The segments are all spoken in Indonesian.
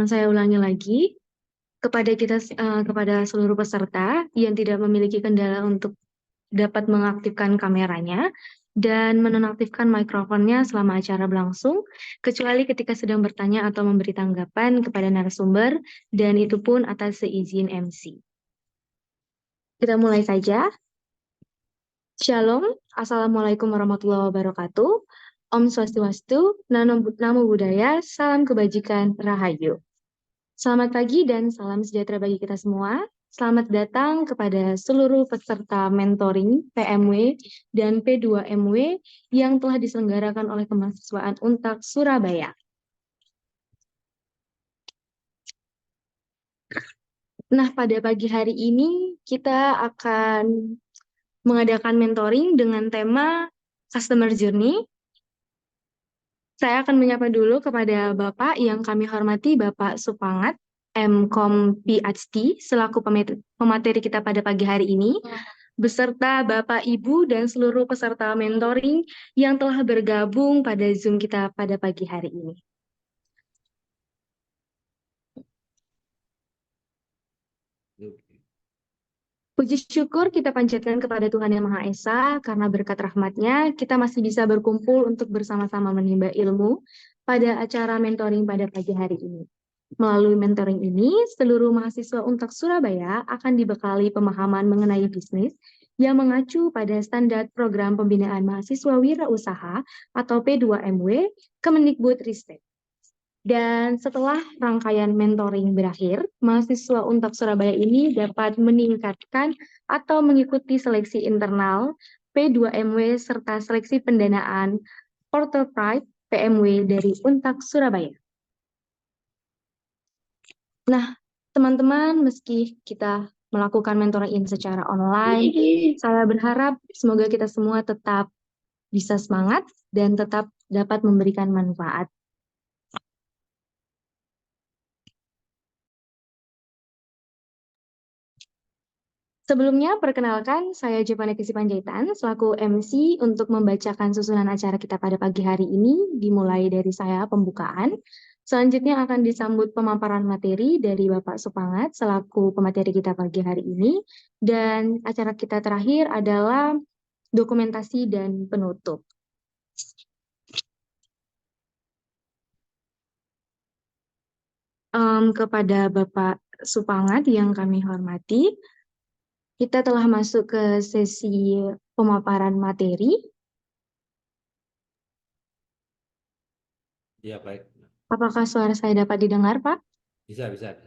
Saya ulangi lagi kepada seluruh peserta yang tidak memiliki kendala untuk dapat mengaktifkan kameranya dan menonaktifkan mikrofonnya selama acara berlangsung, kecuali ketika sedang bertanya atau memberi tanggapan kepada narasumber, dan itu pun atas seizin MC. Kita mulai saja. Shalom, Assalamualaikum warahmatullahi wabarakatuh. Om Swastiastu, Namo Buddhaya, Salam Kebajikan, Rahayu. Selamat pagi dan salam sejahtera bagi kita semua. Selamat datang kepada seluruh peserta mentoring PMW dan P2MW yang telah diselenggarakan oleh Kemahasiswaan Untak Surabaya. Nah, pada pagi hari ini kita akan mengadakan mentoring dengan tema Customer Journey. Saya akan menyapa dulu kepada Bapak yang kami hormati, Bapak Supangat, MKom PhD, selaku pemateri kita pada pagi hari ini, beserta Bapak, Ibu, dan seluruh peserta mentoring yang telah bergabung pada Zoom kita pada pagi hari ini. Puji syukur kita panjatkan kepada Tuhan Yang Maha Esa, karena berkat rahmat-Nya kita masih bisa berkumpul untuk bersama-sama menimba ilmu pada acara mentoring pada pagi hari ini. Melalui mentoring ini, seluruh mahasiswa Untak Surabaya akan dibekali pemahaman mengenai bisnis yang mengacu pada standar program pembinaan mahasiswa wirausaha atau P2MW Kemendikbudristek. Dan setelah rangkaian mentoring berakhir, mahasiswa Untak Surabaya ini dapat meningkatkan atau mengikuti seleksi internal P2MW serta seleksi pendanaan Portal Pride PMW dari Untak Surabaya. Nah, teman-teman, meski kita melakukan mentoring ini secara online, saya berharap semoga kita semua tetap bisa semangat dan tetap dapat memberikan manfaat. Sebelumnya, perkenalkan, saya Jepanekesi Panjaitan, selaku MC untuk membacakan susunan acara kita pada pagi hari ini, dimulai dari saya pembukaan. Selanjutnya akan disambut pemaparan materi dari Bapak Supangat, selaku pemateri kita pagi hari ini. Dan acara kita terakhir adalah dokumentasi dan penutup. Kepada Bapak Supangat yang kami hormati, kita telah masuk ke sesi pemaparan materi. Ya, baik. Apakah suara saya dapat didengar, Pak? Bisa, bisa.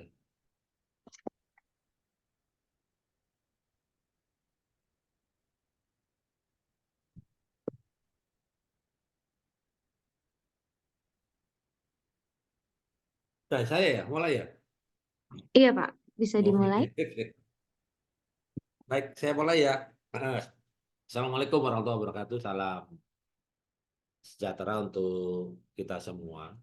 Nah, saya ya, mulai ya? Iya, Pak. Bisa Oke. dimulai. Baik, saya mulai ya. Assalamualaikum warahmatullahi wabarakatuh. Salam sejahtera untuk kita semua.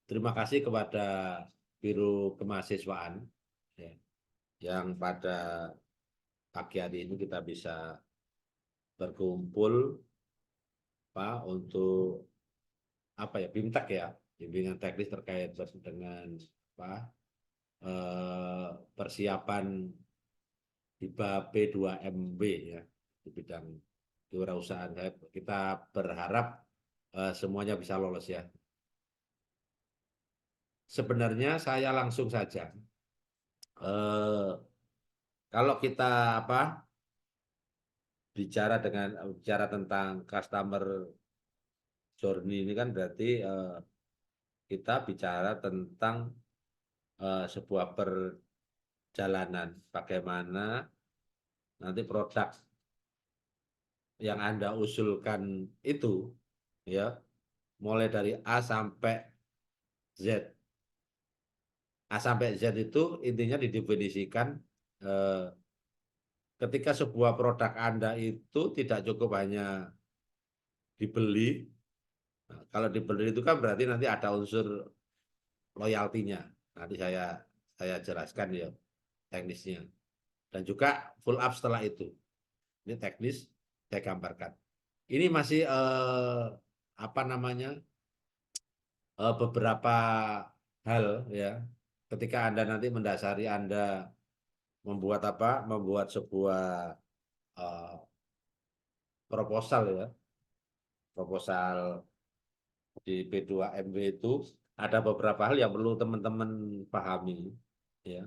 Terima kasih kepada Biro Kemahasiswaan ya, yang pada pagi hari ini kita bisa berkumpul untuk BIMTEK ya, bimbingan teknis terkait dengan persiapan HIPA P2MB ya di bidang kewirausahaan. Kita berharap semuanya bisa lolos ya. Sebenarnya saya langsung saja. Kalau kita bicara tentang customer journey ini kan berarti kita bicara tentang sebuah perjalanan bagaimana nanti produk yang Anda usulkan itu ya mulai dari A sampai Z. A sampai Z itu intinya didefinisikan ketika sebuah produk Anda itu tidak cukup hanya dibeli. Nah, kalau dibeli itu kan berarti nanti ada unsur loyaltinya. Nanti saya jelaskan ya teknisnya. Dan juga full up setelah itu. Ini teknis saya gambarkan. Ini masih beberapa hal ya. Ketika Anda nanti mendasari Anda membuat apa? Membuat sebuah eh, proposal ya, proposal di P2MW itu ada beberapa hal yang perlu teman-teman pahami ya.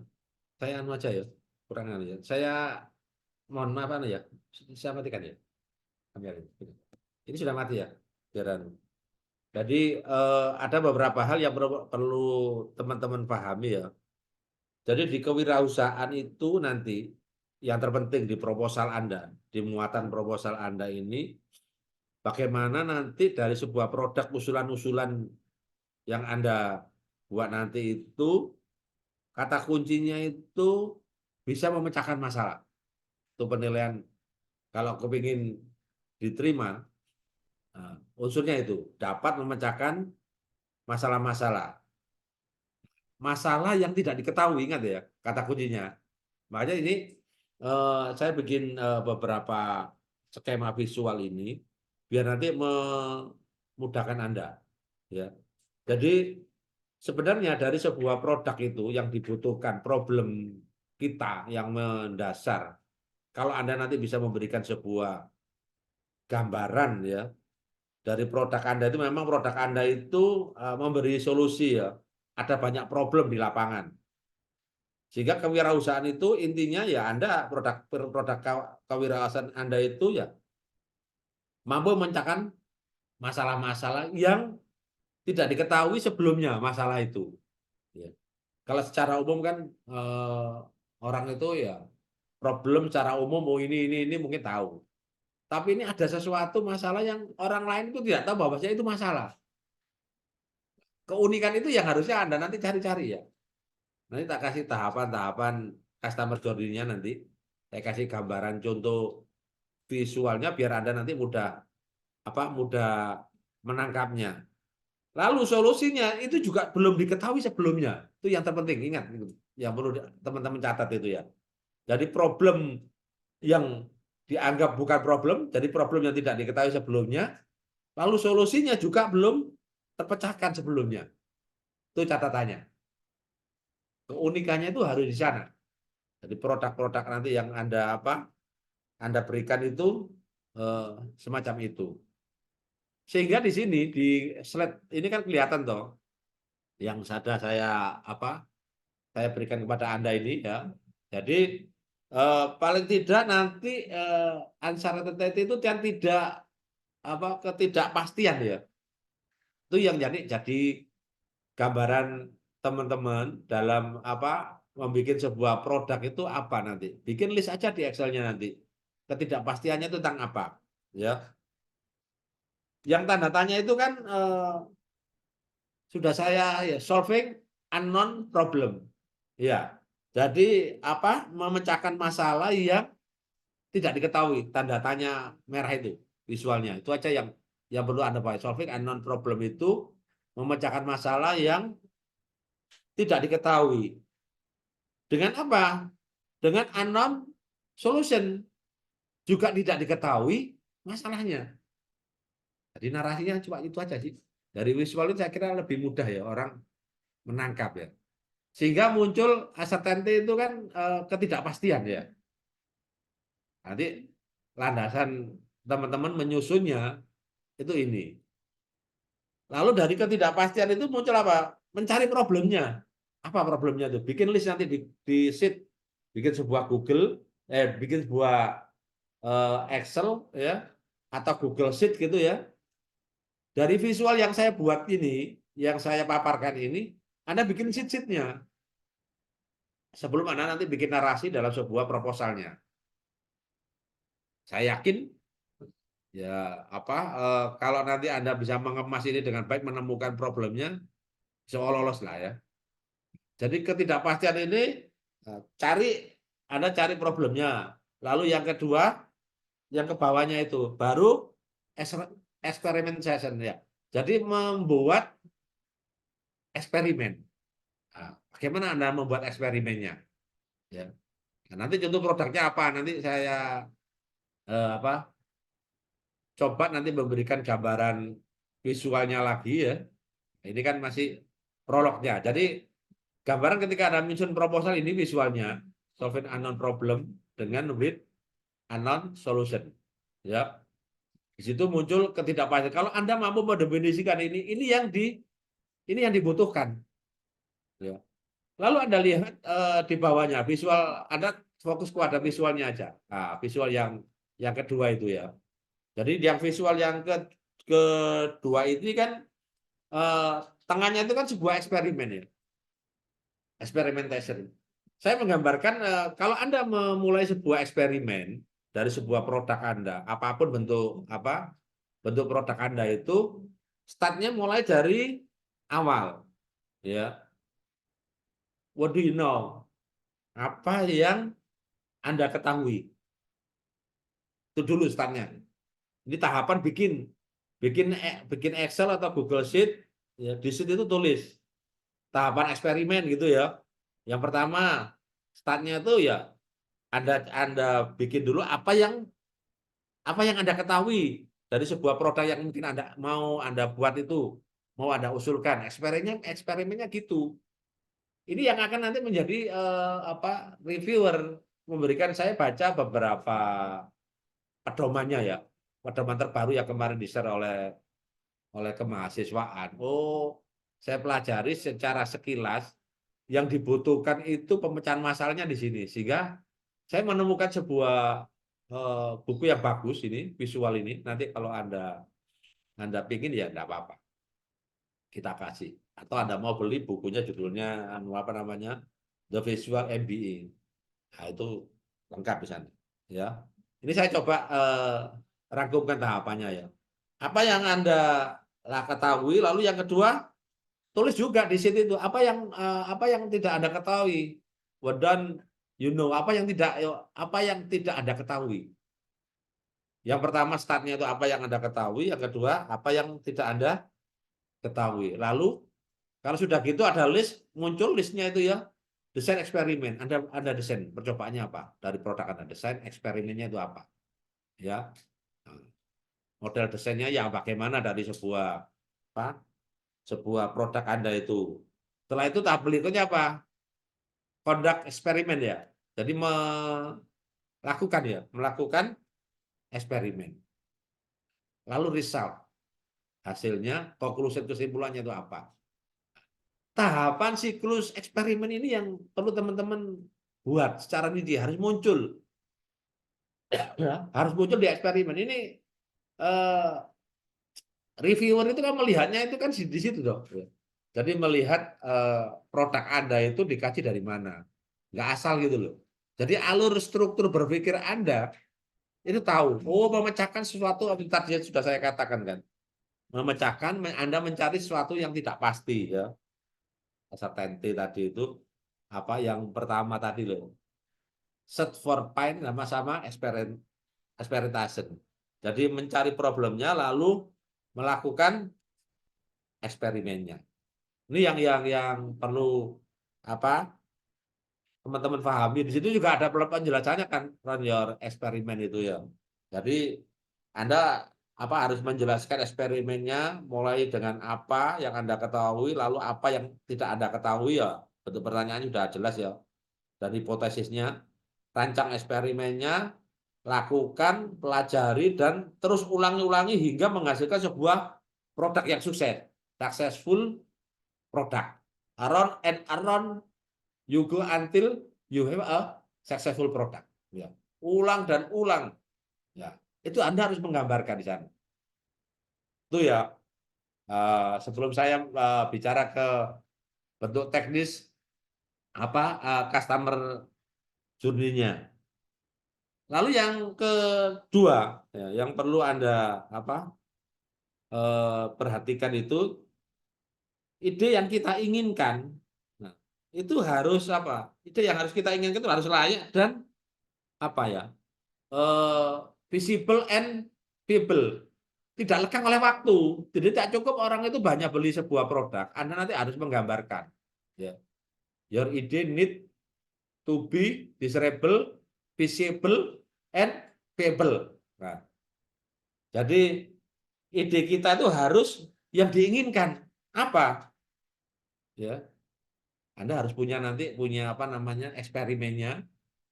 Saya anu aja ya, kurang anu ya. Saya mohon maaf anu ya. Saya matikan ya. Kamera ini. Ini sudah mati ya, biar anu. Jadi ada beberapa hal yang perlu teman-teman pahami ya. Jadi di kewirausahaan itu nanti yang terpenting di proposal Anda, di muatan proposal Anda ini, bagaimana nanti dari sebuah produk usulan-usulan yang Anda buat nanti itu, kata kuncinya itu bisa memecahkan masalah. Itu penilaian kalau kepingin diterima, unsurnya itu dapat memecahkan masalah-masalah. Masalah yang tidak diketahui, ingat ya, kata kuncinya. Makanya ini saya bikin beberapa skema visual ini biar nanti memudahkan Anda. Ya. Jadi sebenarnya dari sebuah produk itu yang dibutuhkan problem kita yang mendasar. Kalau Anda nanti bisa memberikan sebuah gambaran ya dari produk Anda itu, memang produk Anda itu memberi solusi ya. Ada banyak problem di lapangan. Sehingga kewirausahaan itu intinya ya Anda produk kewirausahaan Anda itu ya mampu memecahkan masalah-masalah yang tidak diketahui sebelumnya masalah itu. Ya. Kalau secara umum kan orang itu ya problem secara umum oh ini mungkin tahu. Tapi ini ada sesuatu masalah yang orang lain itu tidak tahu bahwasanya itu masalah. Keunikan itu yang harusnya Anda nanti cari-cari ya. Nanti tak kasih tahapan-tahapan customer journey-nya nanti. Saya kasih gambaran contoh visualnya biar Anda nanti mudah menangkapnya. Lalu solusinya itu juga belum diketahui sebelumnya. Itu yang terpenting, ingat itu. Yang perlu teman-teman catat itu ya. Jadi problem yang dianggap bukan problem, jadi problem yang tidak diketahui sebelumnya, lalu solusinya juga belum terpecahkan sebelumnya. Itu catatannya. Keunikannya itu harus di sana. Jadi produk-produk nanti yang Anda berikan itu semacam itu. Sehingga di sini di slide ini kan kelihatan toh yang saya berikan kepada Anda ini ya. Jadi paling tidak nanti uncertainty itu yang tidak ketidakpastian ya. Itu yang jadi gambaran teman-teman dalam membuat sebuah produk itu apa nanti. Bikin list aja di Excel-nya nanti. Ketidakpastiannya itu tentang apa, ya. Yang tanda tanya itu kan sudah saya ya solving unknown problem. Ya. Jadi memecahkan masalah yang tidak diketahui, tanda tanya merah itu visualnya. Itu aja yang perlu Anda pahami. Solving unknown problem itu memecahkan masalah yang tidak diketahui. Dengan apa? Dengan unknown solution. Juga tidak diketahui masalahnya. Jadi narasinya cuma itu aja sih. Dari visual itu saya kira lebih mudah ya orang menangkap ya. Sehingga muncul uncertainty itu kan ketidakpastian ya. Nanti landasan teman-teman menyusunnya itu ini. Lalu dari ketidakpastian itu muncul apa? Mencari problemnya. Apa problemnya itu? Bikin list nanti di sheet, bikin sebuah bikin sebuah Excel ya, atau Google Sheet gitu ya. Dari visual yang saya buat ini, yang saya paparkan ini, Anda bikin sheet-sheetnya. Sebelum Anda nanti bikin narasi dalam sebuah proposalnya. Saya yakin ya kalau nanti Anda bisa mengemas ini dengan baik, menemukan problemnya, bisa lolos lah ya. Jadi ketidakpastian ini Anda cari problemnya. Lalu yang kedua, yang ke bawahnya itu baru experimentation ya. Jadi membuat eksperimen. Nah, bagaimana Anda membuat eksperimennya? Ya. Nah, nanti contoh produknya apa? Nanti saya coba nanti memberikan gambaran visualnya lagi ya. Ini kan masih prolognya. Jadi gambaran ketika Anda menyusun proposal ini visualnya, solving unknown problem dengan with unknown solution. Ya. Di situ muncul ketidakpastian. Kalau Anda mampu mendefinisikan ini yang dibutuhkan. Ya. Lalu Anda lihat di bawahnya visual, Anda fokus kepada visualnya aja. Nah, visual yang kedua itu ya. Jadi yang visual yang kedua ini kan tengahnya itu kan sebuah eksperimen ya. Experimentation. Saya menggambarkan kalau Anda memulai sebuah eksperimen dari sebuah produk Anda, apapun bentuk produk Anda itu startnya mulai dari awal, ya. What do you know? Apa yang Anda ketahui? Itu dulu startnya. Ini tahapan bikin Excel atau Google Sheet, ya, di situ itu tulis tahapan eksperimen gitu ya. Yang pertama startnya itu ya Anda bikin dulu apa yang Anda ketahui dari sebuah produk yang mungkin Anda buat itu, mau Anda usulkan. Eksperimennya gitu. Ini yang akan nanti menjadi reviewer, memberikan saya baca beberapa pedomannya ya. Pedoman terbaru yang kemarin di-share oleh kemahasiswaan. Oh, saya pelajari secara sekilas yang dibutuhkan itu pemecahan masalahnya di sini, sehingga saya menemukan sebuah buku yang bagus ini, visual ini. Nanti kalau Anda pingin ya enggak apa-apa, kita kasih. Atau Anda mau beli bukunya, judulnya apa namanya, The Visual MBA. Nah, itu lengkap di sana. Ya, ini saya coba rangkumkan tahapannya ya. Apa yang Anda ketahui, lalu yang kedua tulis juga di situ itu apa yang tidak Anda ketahui. What don't you know? Apa yang tidak Anda ketahui. Yang pertama startnya itu apa yang Anda ketahui, yang kedua apa yang tidak Anda ketahui. Lalu kalau sudah gitu ada muncul listnya itu ya, desain eksperimen. Anda desain percobaannya apa dari produk Anda, desain eksperimennya itu apa, ya. Model desainnya yang bagaimana dari sebuah produk Anda itu. Setelah itu tahap berikutnya apa? Conduct eksperimen ya. Jadi melakukan eksperimen. Lalu result, hasilnya, konklusi kesimpulannya itu apa? Tahapan siklus eksperimen ini yang perlu teman-teman buat secara ini harus muncul. Ya, harus muncul di eksperimen ini. Reviewer itu kan melihatnya itu kan di situ dong. Jadi melihat produk Anda itu dikaji dari mana, nggak asal gitu loh. Jadi alur struktur berpikir Anda itu tahu. Oh, memecahkan sesuatu tadi sudah saya katakan kan. Memecahkan, Anda mencari sesuatu yang tidak pasti ya. Uncertainty tadi itu apa yang pertama tadi loh. Search for find sama-sama experimentation. Jadi mencari problemnya lalu melakukan eksperimennya. Ini yang perlu teman-teman pahami. Di situ juga ada penjelasannya kan, run your eksperimen itu ya. Jadi Anda harus menjelaskan eksperimennya mulai dengan apa yang Anda ketahui, lalu apa yang tidak Anda ketahui ya. Bentuk pertanyaannya sudah jelas ya. Dan hipotesisnya, rancang eksperimennya, lakukan, pelajari, dan terus ulangi-ulangi hingga menghasilkan sebuah produk yang sukses. Successful product. Around you go until you have a successful product. Ya. Ulang dan ulang. Ya. Itu Anda harus menggambarkan di sana. Itu ya. Sebelum saya bicara ke bentuk teknis customer journey-nya. Lalu yang kedua, ya, yang perlu Anda perhatikan itu ide yang kita inginkan. Nah, itu harus ide yang harus kita inginkan itu harus layak dan visible and viable. Tidak lekang oleh waktu. Jadi tidak cukup orang itu banyak beli sebuah produk. Anda nanti harus menggambarkan. Ya. Your idea need to be desirable, visible, and viable. Nah, jadi ide kita itu harus yang diinginkan. apa? Ya, Anda harus punya apa namanya eksperimennya,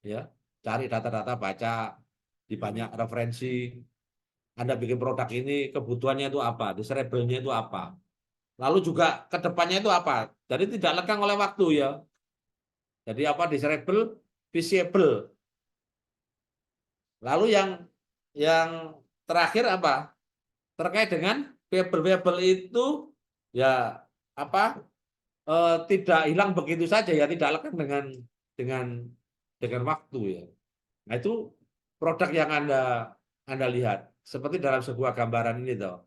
ya, cari data-data, baca di banyak referensi. Anda bikin produk ini kebutuhannya itu apa, desirable-nya itu apa, lalu juga ke depannya itu apa. Jadi tidak lekang oleh waktu ya. Jadi apa, desirable, feasible. Lalu yang terakhir apa? Terkait dengan variable itu ya apa, tidak hilang begitu saja ya, tidak lekang dengan dengan waktu ya. Nah, itu produk yang Anda lihat seperti dalam sebuah gambaran ini toh.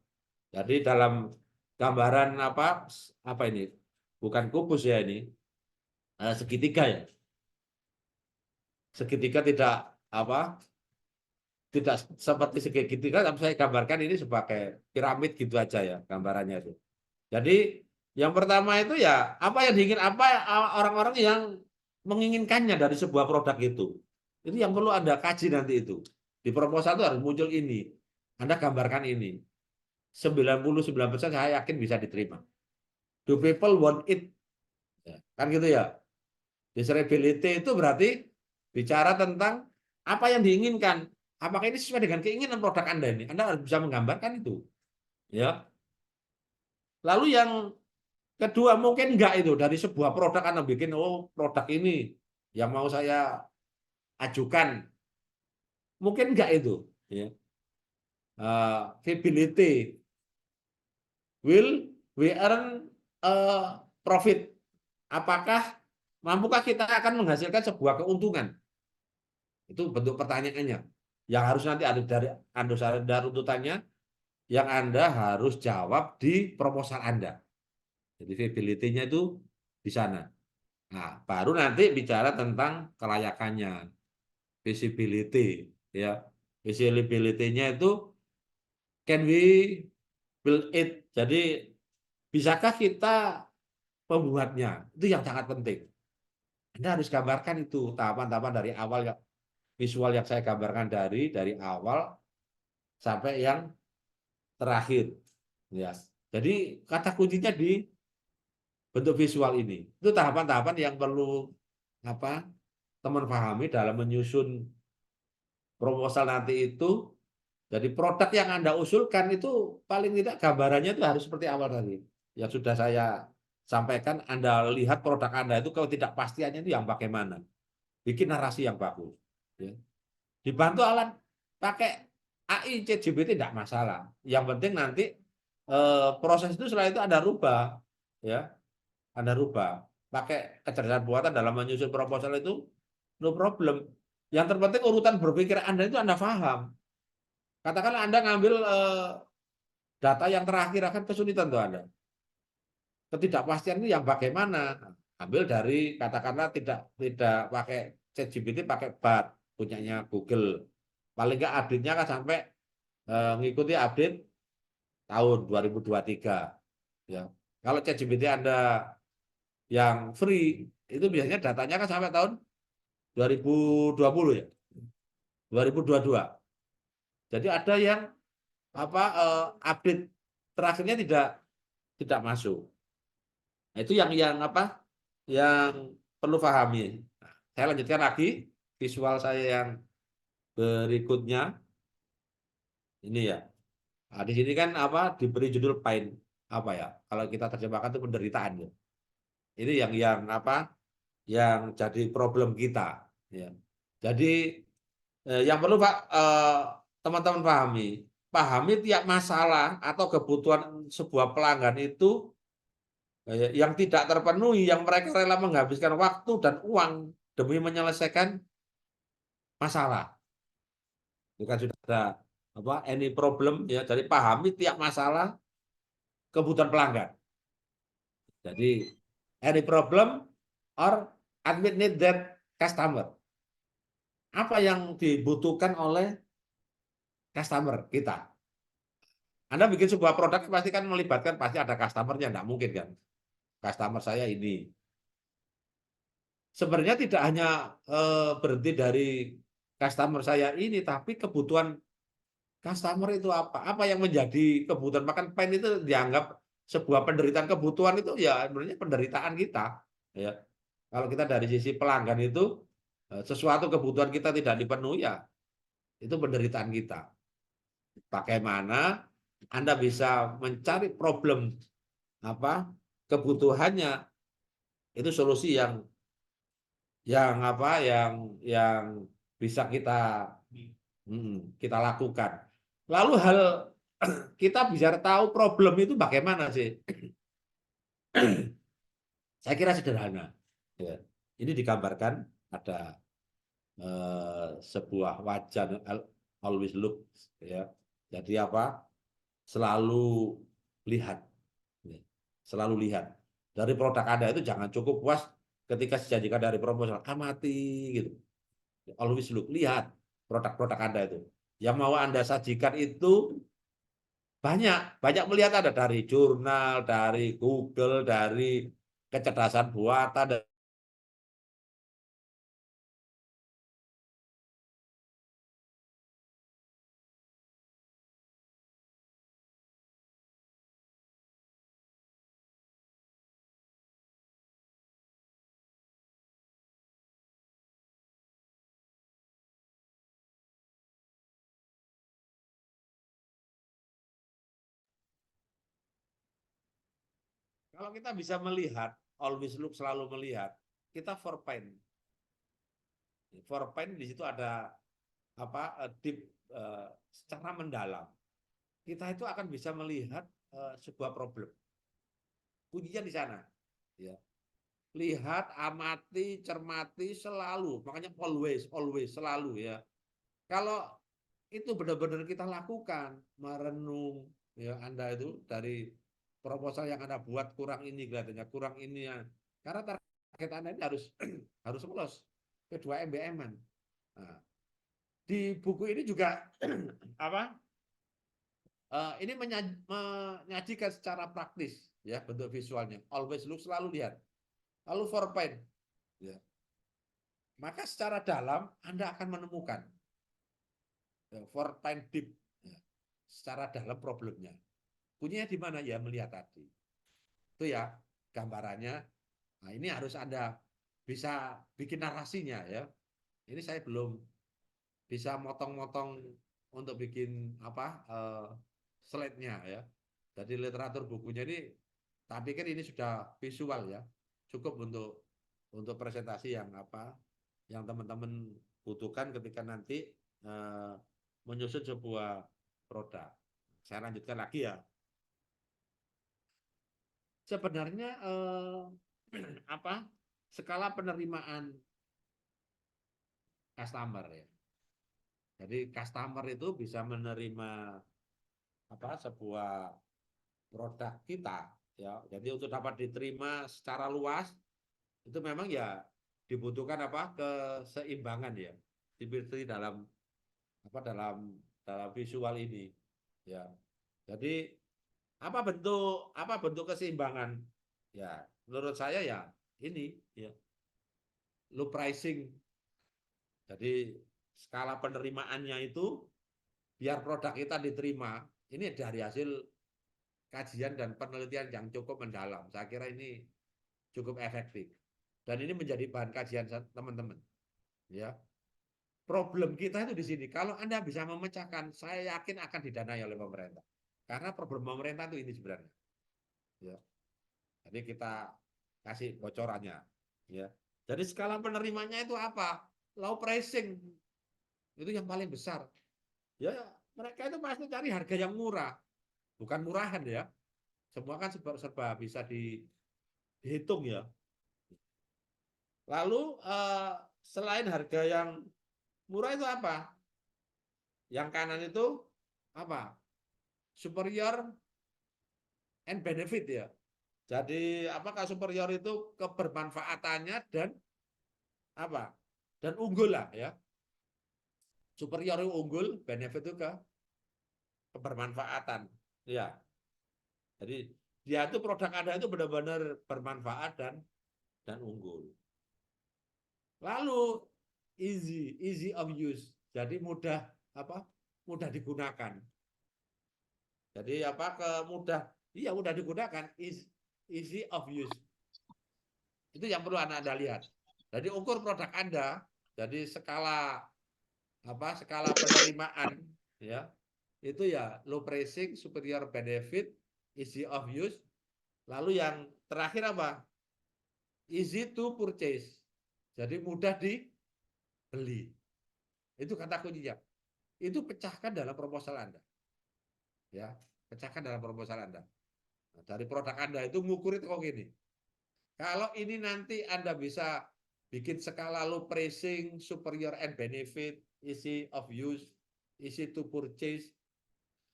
Jadi dalam gambaran apa ini? Bukan kubus ya ini, segitiga ya. Segitiga tidak apa? Tidak seperti segitiga, tapi saya gambarkan ini sebagai piramid gitu aja ya gambarannya itu. Jadi yang pertama itu ya apa yang diingin, apa orang-orang yang menginginkannya dari sebuah produk itu. Itu yang perlu Anda kaji nanti itu. Di proposal itu harus muncul ini. Anda gambarkan ini. 99% saya yakin bisa diterima. Do people want it? Ya, kan gitu ya. Desirability itu berarti bicara tentang apa yang diinginkan. Apakah ini sesuai dengan keinginan produk Anda ini? Anda harus bisa menggambarkan itu. Ya. Lalu yang kedua, mungkin enggak itu dari sebuah produk Anda bikin, oh produk ini yang mau saya ajukan. Mungkin enggak itu. Ya. Feasibility. Will we earn profit? Apakah mampukah kita akan menghasilkan sebuah keuntungan? Itu bentuk pertanyaannya. Yang harus nanti ada runtutannya yang Anda harus jawab di proposal Anda. Jadi feasibility-nya itu di sana. Nah, baru nanti bicara tentang kelayakannya, visibility, ya. Visibility-nya itu can we build it? Jadi bisakah kita membuatnya? Itu yang sangat penting. Anda harus gambarkan itu tahapan-tahapan dari awal ya, visual yang saya gambarkan dari awal sampai yang terakhir. Ya. Jadi kata kuncinya di bentuk visual ini. Itu tahapan-tahapan yang perlu apa teman pahami dalam menyusun proposal nanti itu. Jadi produk yang Anda usulkan itu paling tidak gambarannya itu harus seperti awal tadi. Yang sudah saya sampaikan, Anda lihat produk Anda itu kalau tidak pastiannya itu yang bagaimana. Bikin narasi yang bagus. Ya. Dibantu alat pakai AI, ChatGPT tidak masalah. Yang penting nanti proses itu setelah itu Anda rubah. Ya, Anda rubah. Pakai kecerdasan buatan dalam menyusun proposal itu no problem. Yang terpenting urutan berpikir Anda itu Anda paham. Katakanlah Anda ngambil data yang terakhir, akan kesulitan tuh Anda. Ketidakpastian ini yang bagaimana? Ambil dari katakanlah tidak pakai ChatGPT, pakai BART punyanya Google. Paling nggak update-nya kan sampai mengikuti update tahun 2023. Ya. Kalau ChatGPT Anda yang free itu biasanya datanya kan sampai tahun 2020 ya. 2022. Jadi ada yang update terakhirnya tidak masuk. Nah, itu yang apa? Yang perlu pahami. Nah, saya lanjutkan lagi visual saya yang berikutnya. Ini ya. Nah, di sini kan diberi judul pain apa ya? Kalau kita terjemahkan itu penderitaan ya. Ini yang Yang jadi problem kita ya. Jadi yang perlu Pak teman-teman pahami tiap masalah atau kebutuhan sebuah pelanggan itu yang tidak terpenuhi, yang mereka rela menghabiskan waktu dan uang demi menyelesaikan masalah. Itu kan sudah ada any problem ya. Jadi pahami tiap masalah kebutuhan pelanggan. Jadi any problem or unmet need that customer. Apa yang dibutuhkan oleh customer kita? Anda bikin sebuah produk pasti kan melibatkan pasti ada customernya, enggak mungkin kan. Customer saya ini. Sebenarnya tidak hanya berhenti dari customer saya ini, tapi kebutuhan customer itu apa? Apa yang menjadi kebutuhan, makan pain itu dianggap sebuah penderitaan kebutuhan itu ya sebenarnya penderitaan kita, ya. Kalau kita dari sisi pelanggan itu sesuatu kebutuhan kita tidak dipenuhi ya itu penderitaan kita. Bagaimana Anda bisa mencari problem apa kebutuhannya itu solusi yang bisa kita lakukan. Lalu hal kita bisa tahu problem itu bagaimana sih? Saya kira sederhana. Ya. Ini digambarkan ada sebuah wajah always look, ya. Jadi apa? Selalu lihat, ya. Selalu lihat. Dari produk Anda itu jangan cukup puas ketika dijanjikan dari proposal, amati gitu. Always look, lihat produk-produk Anda itu. Yang mau Anda sajikan itu banyak melihat ada dari jurnal, dari Google, dari kecerdasan buatan. Kalau kita bisa melihat, always look, selalu melihat, kita forpaint. Forpaint di situ ada apa deep secara mendalam. Kita itu akan bisa melihat sebuah problem. Kuncinya di sana, ya. Lihat, amati, cermati selalu, makanya always selalu, ya. Kalau itu benar-benar kita lakukan, merenung, ya Anda itu dari proposal yang Anda buat kurang ini kelihatannya, kurang ini ya. Karena target Anda ini harus harus lolos kedua MBM-an. Nah, di buku ini juga apa? Ini menyajikan secara praktis ya bentuk visualnya. Always look, selalu lihat. Lalu forpaint, ya. Maka secara dalam Anda akan menemukan forpaint deep, ya, secara dalam problemnya. Kuncinya di mana ya melihat tadi. Itu ya gambarannya. Nah, ini harus Anda bisa bikin narasinya ya. Ini saya belum bisa motong-motong untuk bikin apa slide-nya ya. Jadi literatur bukunya ini tak pikir ini sudah visual ya. Cukup untuk presentasi yang apa yang teman-teman butuhkan ketika nanti menyusun sebuah produk. Saya lanjutkan lagi ya. Sebenarnya apa skala penerimaan customer ya. Jadi customer itu bisa menerima apa sebuah produk kita ya. Jadi untuk dapat diterima secara luas itu memang ya dibutuhkan apa keseimbangan ya. Seperti dalam apa dalam visual ini ya. Jadi apa bentuk keseimbangan? Ya, menurut saya ya ini ya low pricing. Jadi skala penerimaannya itu biar produk kita diterima. Ini dari hasil kajian dan penelitian yang cukup mendalam. Saya kira ini cukup efektif. Dan ini menjadi bahan kajian teman-teman. Ya. Problem kita itu di sini. Kalau Anda bisa memecahkan, saya yakin akan didanai oleh pemerintah. Karena problem pemerintah itu ini sebenarnya. Ya. Jadi kita kasih bocorannya. Ya. Jadi skala penerimanya itu apa? Low pricing. Itu yang paling besar. Ya, mereka itu pasti cari harga yang murah. Bukan murahan ya. Semua kan serba bisa dihitung ya. Lalu selain harga yang murah itu apa? Yang kanan itu apa? Superior and benefit ya. Jadi apakah superior itu kebermanfaatannya dan apa? Dan unggul lah ya. Superior itu unggul, benefit itu kebermanfaatan. Ya. Jadi dia itu produk Anda itu benar-benar bermanfaat dan unggul. Lalu easy of use. Jadi mudah apa? Mudah digunakan. Jadi apa mudah Iya, mudah digunakan, easy of use. Itu yang perlu Anda lihat. Jadi ukur produk Anda, jadi skala skala penerimaan ya. Itu ya low pricing, superior benefit, easy of use. Lalu yang terakhir apa? Easy to purchase. Jadi mudah dibeli. Itu kata kuncinya. Itu pecahkan dalam proposal Anda. Ya, pecahkan dalam proposal Anda. Nah, dari produk Anda itu ngukur itu kok gini. Kalau ini nanti Anda bisa bikin skala low pricing, superior and benefit, easy of use, easy to purchase,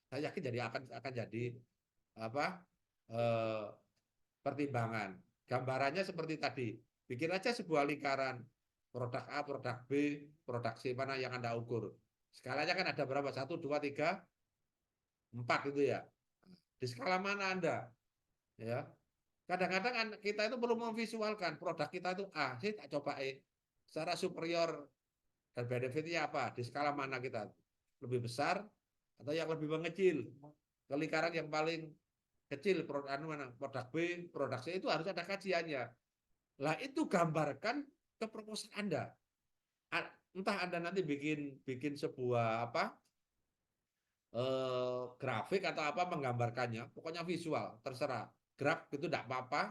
saya yakin jadi akan jadi apa eh, pertimbangan. Gambarannya seperti tadi, bikin aja sebuah lingkaran produk A, produk B, produk C mana yang Anda ukur. Skalanya kan ada berapa? 1, 2, 3, 4 itu ya. Di skala mana Anda? Ya, kadang-kadang kita itu perlu memvisualkan produk kita itu saya tak coba secara superior dan benefitnya apa, di skala mana kita lebih besar atau yang lebih mengecil, ke lingkaran yang paling kecil produk B, produk C itu harus ada kajiannya. Lah itu gambarkan ke proposal Anda. Entah Anda nanti bikin bikin sebuah grafik atau apa menggambarkannya, pokoknya visual, terserah. Graf itu tidak apa-apa,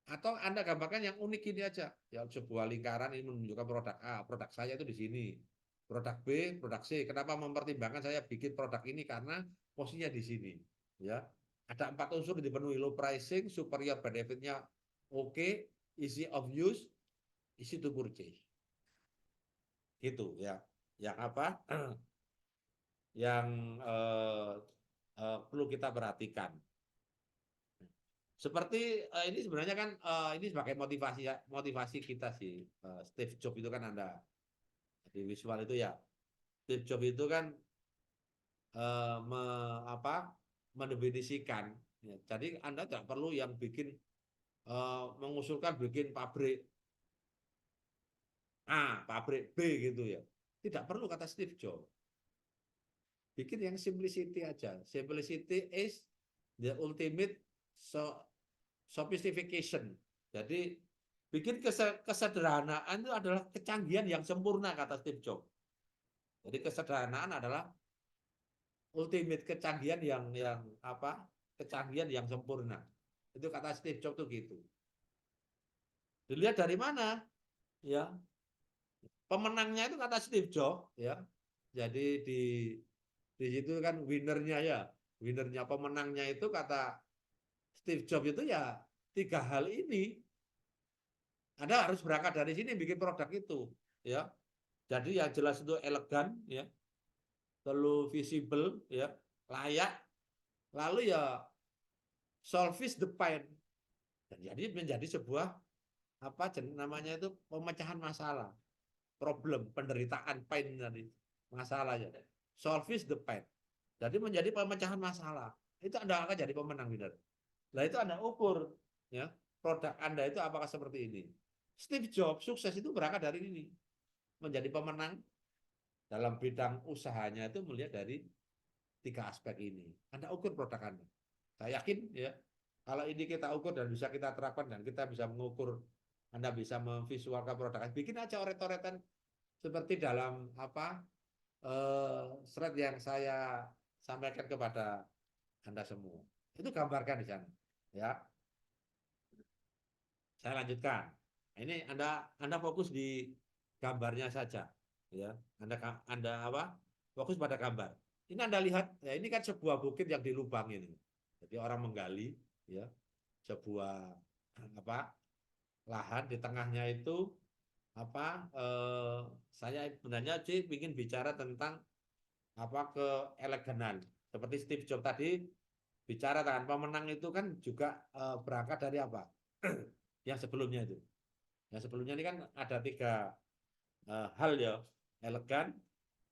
atau Anda gambarkan yang unik ini aja. Ya sebuah lingkaran ini menunjukkan produk A, produk saya itu di sini. Produk B, produk C. Kenapa mempertimbangkan saya bikin produk ini karena posisinya di sini, ya. Ada 4 unsur dipenuhi, low pricing, superior benefitnya oke, easy of use, easy to purchase. Gitu ya. Yang apa? Yang perlu kita perhatikan. Seperti ini sebenarnya kan ini sebagai motivasi kita sih. Steve Jobs itu kan Anda di visual itu ya. Steve Jobs itu kan eh, me, mendefinisikan. Ya. Jadi Anda tidak perlu yang bikin mengusulkan bikin pabrik A, pabrik B gitu ya. Tidak perlu kata Steve Jobs. Bikin yang simplicity aja. Simplicity is the ultimate sophistication. Jadi bikin kesederhanaan itu adalah kecanggihan yang sempurna kata Steve Jobs. Jadi kesederhanaan adalah ultimate kecanggihan yang kecanggihan yang sempurna. Itu kata Steve Jobs tuh gitu. Dilihat dari mana? Ya, pemenangnya itu kata Steve Jobs ya. Jadi di situ kan winernya ya. Winernya pemenangnya itu kata Steve Jobs itu ya 3 hal ini. Anda harus berangkat dari sini bikin produk itu, ya. Jadi yang jelas itu elegan, ya, lalu visible, ya, layak, lalu ya solve the pain. Dan jadi menjadi sebuah namanya itu pemecahan masalah, problem, penderitaan, pain tadi, masalahnya. Solve the pain. Jadi menjadi pemecahan masalah. Itu Anda akan jadi pemenang, benar. Nah itu Anda ukur, ya, produk Anda itu apakah seperti ini. Steve Jobs sukses itu berangkat dari ini, menjadi pemenang dalam bidang usahanya itu melihat dari 3 aspek ini. Anda ukur produk Anda. Saya yakin ya, kalau ini kita ukur dan bisa kita terapkan dan kita bisa mengukur, Anda bisa memvisualkan produk Anda. Bikin aja oret-oretan seperti dalam slide yang saya sampaikan kepada Anda semua. Itu gambarkan di sana. Ya, saya lanjutkan. Ini Anda fokus di gambarnya saja, ya. Anda fokus pada gambar. Ini Anda lihat, ya ini kan sebuah bukit yang dilubang ini. Jadi orang menggali, ya, sebuah lahan di tengahnya itu saya sebenarnya sih ingin bicara tentang keeleganan. Seperti Steve Jobs tadi bicara tentang pemenang itu kan juga berangkat dari apa? Yang sebelumnya itu. Yang sebelumnya ini kan ada 3 hal ya, elegan,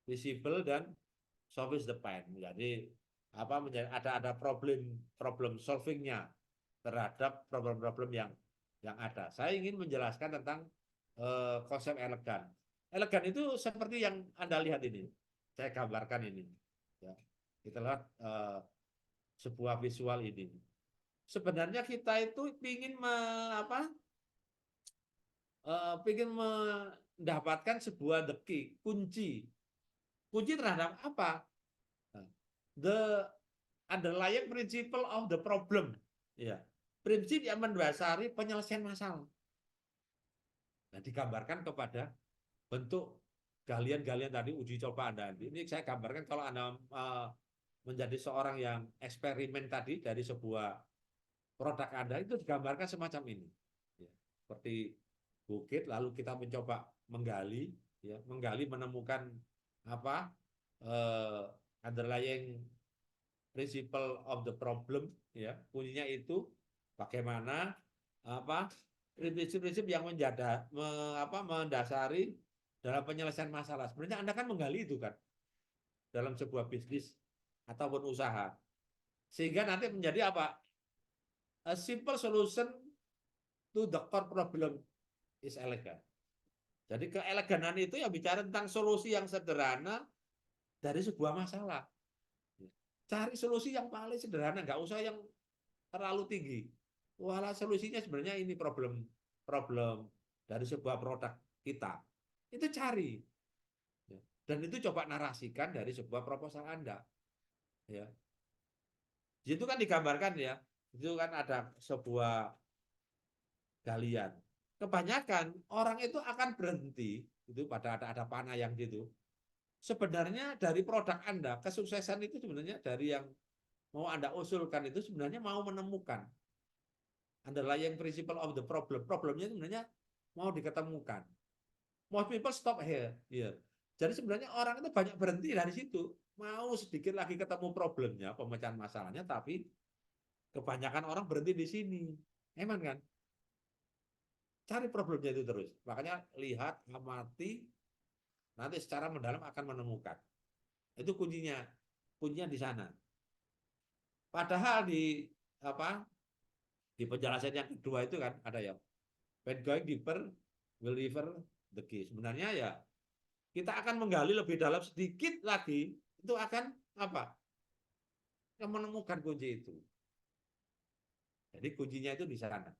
visible dan solve the pain. Jadi ada problem solvingnya terhadap problem-problem yang ada. Saya ingin menjelaskan tentang konsep elegan. Elegan itu seperti yang Anda lihat ini. Saya gambarkan ini. Ya. Kita lihat sebuah visual ini. sebenarnya kita itu ingin mendapatkan sebuah the key, kunci. Kunci terhadap apa? The underlying principle of the problem. Ya. Prinsip yang mendasari penyelesaian masalah. Nah, digambarkan kepada bentuk galian-galian tadi, uji coba Anda. Ini saya gambarkan kalau Anda menjadi seorang yang eksperimen tadi dari sebuah produk Anda, itu digambarkan semacam ini. Ya. Seperti bukit, lalu kita mencoba menggali, ya, menggali menemukan apa underlying principle of the problem, ya, kuncinya itu bagaimana prinsip-prinsip yang mendasari dalam penyelesaian masalah. Sebenarnya Anda kan menggali itu kan dalam sebuah bisnis ataupun usaha, sehingga nanti menjadi apa? A simple solution to the core problem is elegant. Jadi keeleganan itu yang bicara tentang solusi yang sederhana dari sebuah masalah. Cari solusi yang paling sederhana, nggak usah yang terlalu tinggi. Walau solusinya sebenarnya ini problem dari sebuah produk kita. Itu cari. Dan itu coba narasikan dari sebuah proposal Anda. Ya. Itu kan digambarkan ya. Itu kan ada sebuah galian. Kebanyakan orang itu akan berhenti itu pada ada panah yang gitu. Sebenarnya dari produk Anda, kesuksesan itu sebenarnya dari yang mau Anda usulkan itu sebenarnya mau menemukan underlying principle of the problem. Problemnya sebenarnya mau diketemukan. Most people stop here. Yeah. Jadi sebenarnya orang itu banyak berhenti dari situ. Mau sedikit lagi ketemu problemnya, pemecahan masalahnya, tapi kebanyakan orang berhenti di sini. Emang kan? Cari problemnya itu terus. Makanya lihat, amati, nanti secara mendalam akan menemukan. Itu kuncinya. Kuncinya di sana. Padahal di penjelasan yang kedua itu kan ada ya, when going deeper will reveal the key. Sebenarnya ya kita akan menggali lebih dalam sedikit lagi, itu akan apa? Menemukan kunci itu. Jadi kuncinya itu di sana.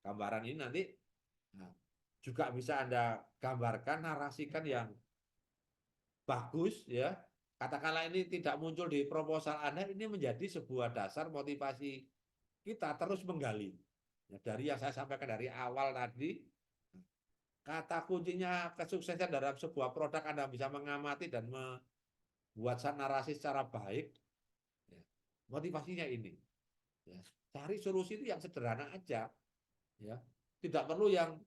Gambaran ini nanti nah, juga bisa Anda gambarkan, narasikan yang bagus ya. Katakanlah ini tidak muncul di proposal Anda, ini menjadi sebuah dasar motivasi kita terus menggali. Ya, dari yang saya sampaikan dari awal tadi, kata kuncinya kesuksesan dalam sebuah produk Anda bisa mengamati dan membuat narasi secara baik. Ya, motivasinya ini. Ya, cari solusi itu yang sederhana aja. Ya, tidak perlu yang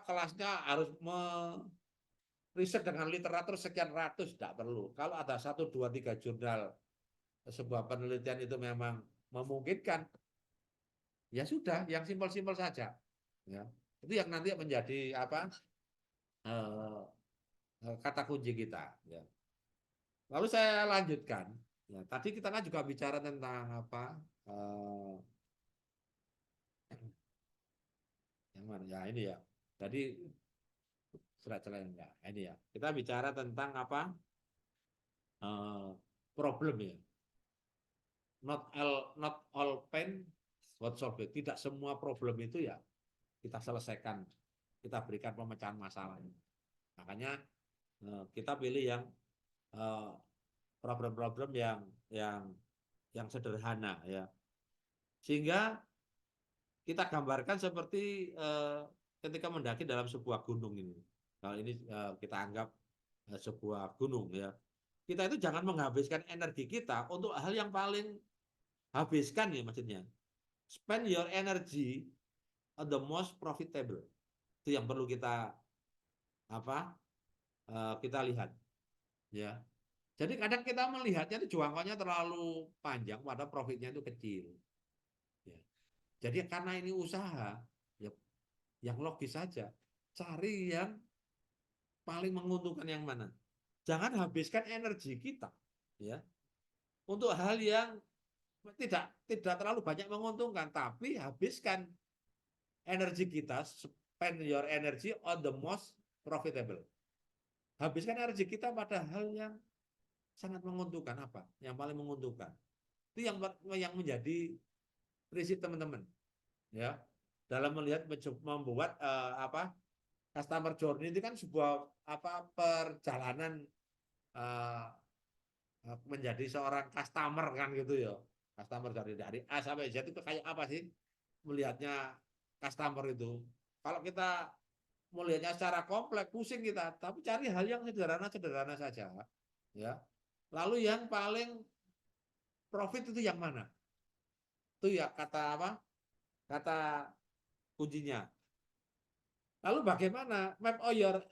kelasnya harus riset dengan literatur sekian ratus, tidak perlu. Kalau ada 1, 2, 3 jurnal sebuah penelitian itu memang memungkinkan, ya sudah, yang simpel-simpel saja. Ya, itu yang nanti menjadi eh, kata kunci kita. Ya. Lalu saya lanjutkan. Ya, tadi kita kan juga bicara tentang eh, yang mana? Ya ini ya. Tadi celah-celah enggak. Ini ya. Kita bicara tentang eh, problem ya. Not all pain what solve it. Tidak semua problem itu ya kita selesaikan, kita berikan pemecahan masalah. Makanya kita pilih yang problem-problem yang sederhana ya. Sehingga kita gambarkan seperti ketika mendaki dalam sebuah gunung ini. Kalau ini kita anggap sebuah gunung ya. Kita itu jangan menghabiskan energi kita untuk hal yang paling habiskan ya maksudnya. Spend your energy on the most profitable. Itu yang perlu kita kita lihat ya. Jadi kadang kita melihatnya itu jangkauannya terlalu panjang, pada profitnya itu kecil. Ya. Jadi karena ini usaha, ya, yang logis saja, cari yang paling menguntungkan yang mana. Jangan habiskan energi kita, ya, untuk hal yang tidak terlalu banyak menguntungkan, tapi habiskan energi kita, spend your energy on the most profitable. Habiskan energi kita pada hal yang sangat menguntungkan, yang paling menguntungkan. Itu yang menjadi prinsip teman-teman ya dalam melihat membuat customer journey itu kan sebuah perjalanan uh, menjadi seorang customer kan gitu ya. Customer dari A sampai Z itu kayak apa sih melihatnya customer itu. Kalau kita melihatnya secara kompleks pusing kita, tapi cari hal yang sederhana-sederhana saja ya. Lalu yang paling profit itu yang mana? Itu ya kata apa? Kata kuncinya. Lalu bagaimana map your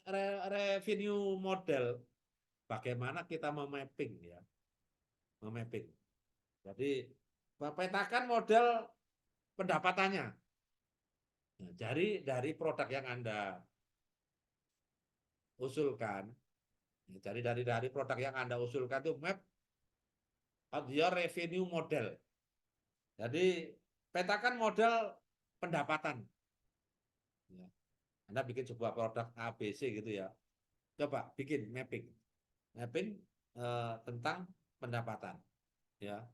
revenue model? Bagaimana kita memapping ya? Memapping. Jadi petakan model pendapatannya. Nah, dari produk yang Anda usulkan, dari produk yang Anda usulkan itu map your revenue model. Jadi petakan model pendapatan. Ya. Anda bikin sebuah produk ABC gitu ya. Coba bikin mapping tentang pendapatan. Ya.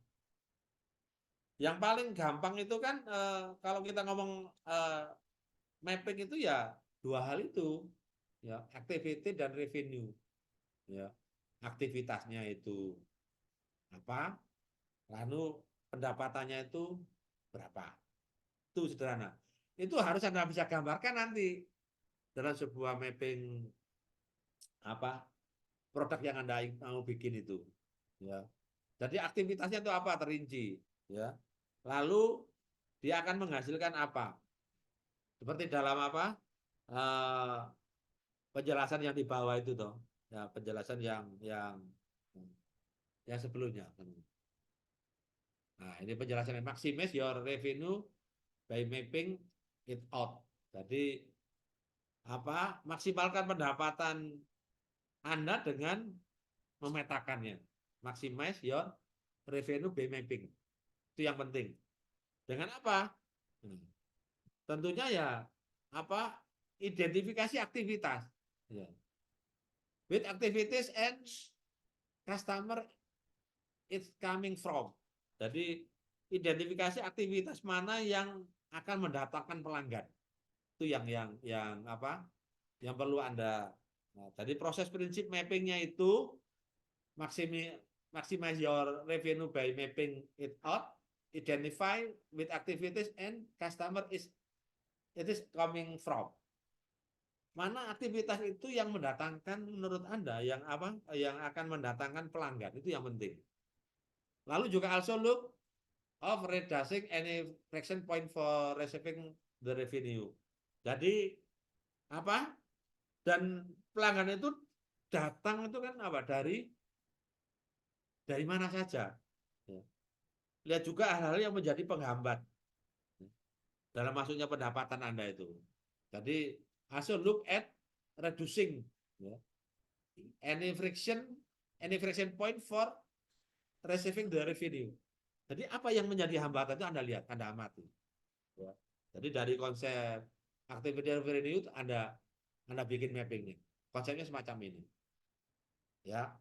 Yang paling gampang itu kan kalau kita ngomong mapping itu ya dua hal itu, ya activity dan revenue. Ya, aktivitasnya itu apa, lalu pendapatannya itu berapa. Itu sederhana. Itu harus Anda bisa gambarkan nanti dalam sebuah mapping apa produk yang Anda mau bikin itu. Ya. Jadi aktivitasnya itu apa terinci, ya. Lalu dia akan menghasilkan apa? Seperti dalam apa? Eh, penjelasan yang di bawah itu toh. Ya, penjelasan yang sebelumnya. Nah, ini penjelasannya maximize your revenue by mapping it out. Jadi apa? Maksimalkan pendapatan Anda dengan memetakannya. Maximize your revenue by mapping. Itu yang penting. Dengan apa? Tentunya ya apa? Identifikasi aktivitas. Ya. With activities and customer it's coming from. Jadi identifikasi aktivitas mana yang akan mendatangkan pelanggan. Itu yang apa? Yang perlu Anda. Nah, tadi proses prinsip mappingnya itu maximize your revenue by mapping it out, identify with activities and customer it is coming from. Mana aktivitas itu yang mendatangkan menurut Anda yang apa? Yang akan mendatangkan pelanggan itu yang penting. Lalu juga also look of reducing any friction point for receiving the revenue. Jadi apa? Dan pelanggan itu datang itu kan apa? Dari mana saja. Ya. Lihat juga hal-hal yang menjadi penghambat dalam masuknya pendapatan Anda itu. Jadi also look at reducing ya, any friction point for receiving the revenue. Jadi apa yang menjadi hambatan itu Anda lihat, Anda amati. Ya. Jadi dari konsep activity revenue itu Anda bikin mappingnya. Konsepnya semacam ini. Ya.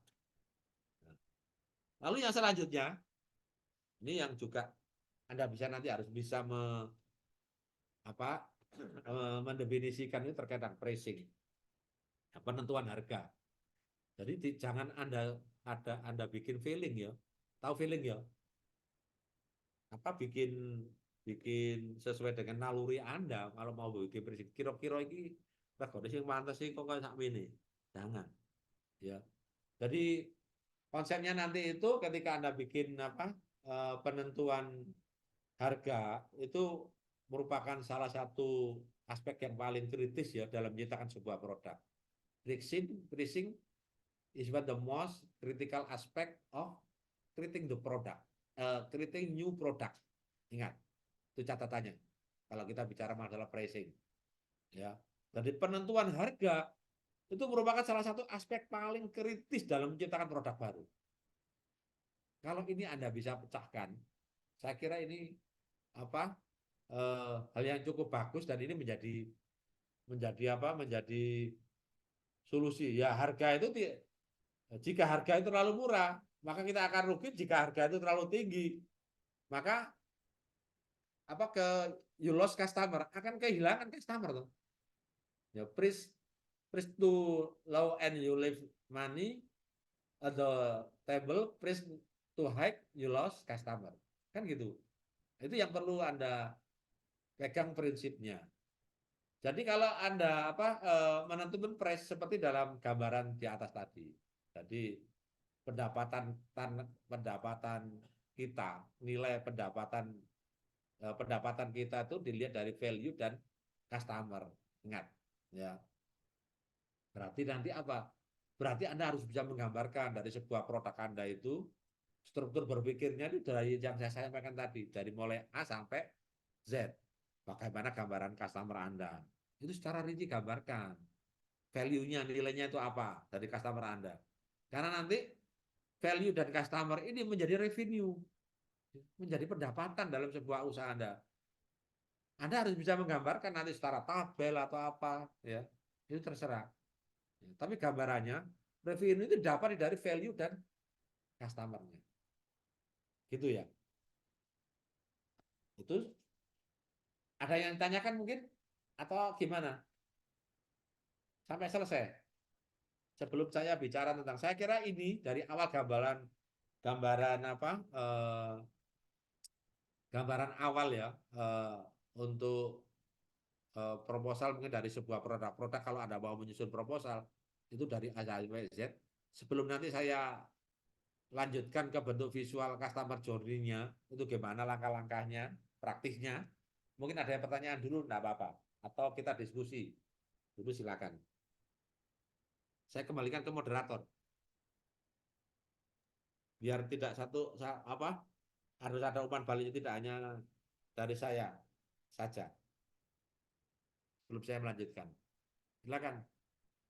Lalu yang selanjutnya, ini yang juga Anda bisa nanti harus bisa mendefinisikan ini terkait dengan pricing, penentuan harga. Jadi jangan Anda bikin feeling ya, tahu feeling ya, apa bikin sesuai dengan naluri Anda kalau mau bikin pricing. Kira-kira ini regane sing pantes sih kok kayak sakmene. Jangan ya. Jadi konsepnya nanti itu ketika Anda bikin penentuan harga itu merupakan salah satu aspek yang paling kritis ya dalam menciptakan sebuah produk. Pricing is one the most critical aspect of creating the product, creating new product. Ingat, itu catatannya. Kalau kita bicara masalah pricing, ya. Jadi penentuan harga itu merupakan salah satu aspek paling kritis dalam menciptakan produk baru. Kalau ini Anda bisa pecahkan, saya kira ini apa hal yang cukup bagus dan ini menjadi solusi. Ya harga itu jika harga itu terlalu murah, maka kita akan rugi. Jika harga itu terlalu tinggi, maka apa ke you lost customer, akan kehilangan customer tuh. Ya, please to low and you leave money at the table, please to high you lost customer. Kan gitu. Itu yang perlu Anda pegang prinsipnya. Jadi kalau Anda menentukan price seperti dalam gambaran di atas tadi. Jadi pendapatan kita, nilai pendapatan kita itu dilihat dari value dan customer. Ingat, ya. Berarti nanti apa? Berarti Anda harus bisa menggambarkan dari sebuah produk Anda itu struktur berpikirnya itu dari yang saya sampaikan tadi, dari mulai A sampai Z. Bagaimana gambaran customer Anda? Itu secara rinci gambarkan. Value-nya, nilainya itu apa dari customer Anda. Karena nanti value dan customer ini menjadi revenue, menjadi pendapatan dalam sebuah usaha Anda. Anda harus bisa menggambarkan nanti secara tabel atau apa, ya. Itu terserah. Tapi gambarannya revenue itu dapat dari value dan customer-nya. Gitu ya. Itu ada yang ditanyakan mungkin atau gimana? Sampai selesai. Sebelum saya bicara tentang, saya kira ini dari awal gambaran gambaran awal ya untuk proposal mungkin dari sebuah produk kalau Anda mau menyusun proposal itu dari A sampai Z. Sebelum nanti saya lanjutkan ke bentuk visual customer journey-nya, itu gimana langkah-langkahnya, praktisnya. Mungkin ada yang pertanyaan dulu, enggak apa-apa. Atau kita diskusi dulu, silakan. Saya kembalikan ke moderator. Biar tidak harus ada umpan baliknya, tidak hanya dari saya saja. Sebelum saya melanjutkan. Silakan.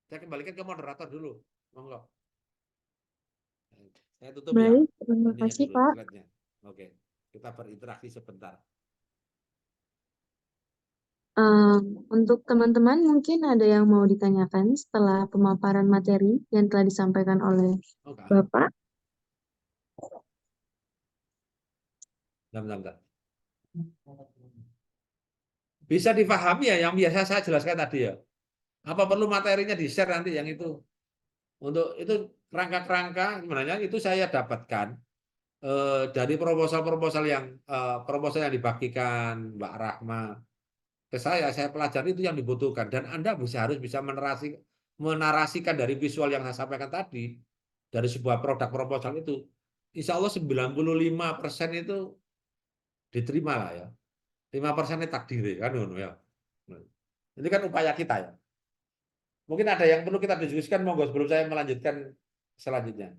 Saya kembalikan ke moderator dulu. Monggo. Saya tutup ya. Baik, terima Ininya kasih dulu, Pak. slide-nya. Oke. Kita berinteraksi sebentar. Untuk teman-teman mungkin ada yang mau ditanyakan setelah pemaparan materi yang telah disampaikan oleh Oke. Bapak. Bentar. Bisa dipahami ya yang biasa saya jelaskan tadi ya. Apa perlu materinya di-share nanti yang itu? Untuk itu kerangka-kerangka sebenarnya itu saya dapatkan dari proposal yang dibagikan Mbak Rahma ke saya pelajari itu yang dibutuhkan dan Anda harus bisa menarasikan dari visual yang saya sampaikan tadi dari sebuah produk proposal itu. Insya Allah 95% itu diterima lah ya. 5% takdir kan ya. Ini kan upaya kita ya. Mungkin ada yang perlu kita diskusikan, monggo sebelum saya melanjutkan selanjutnya.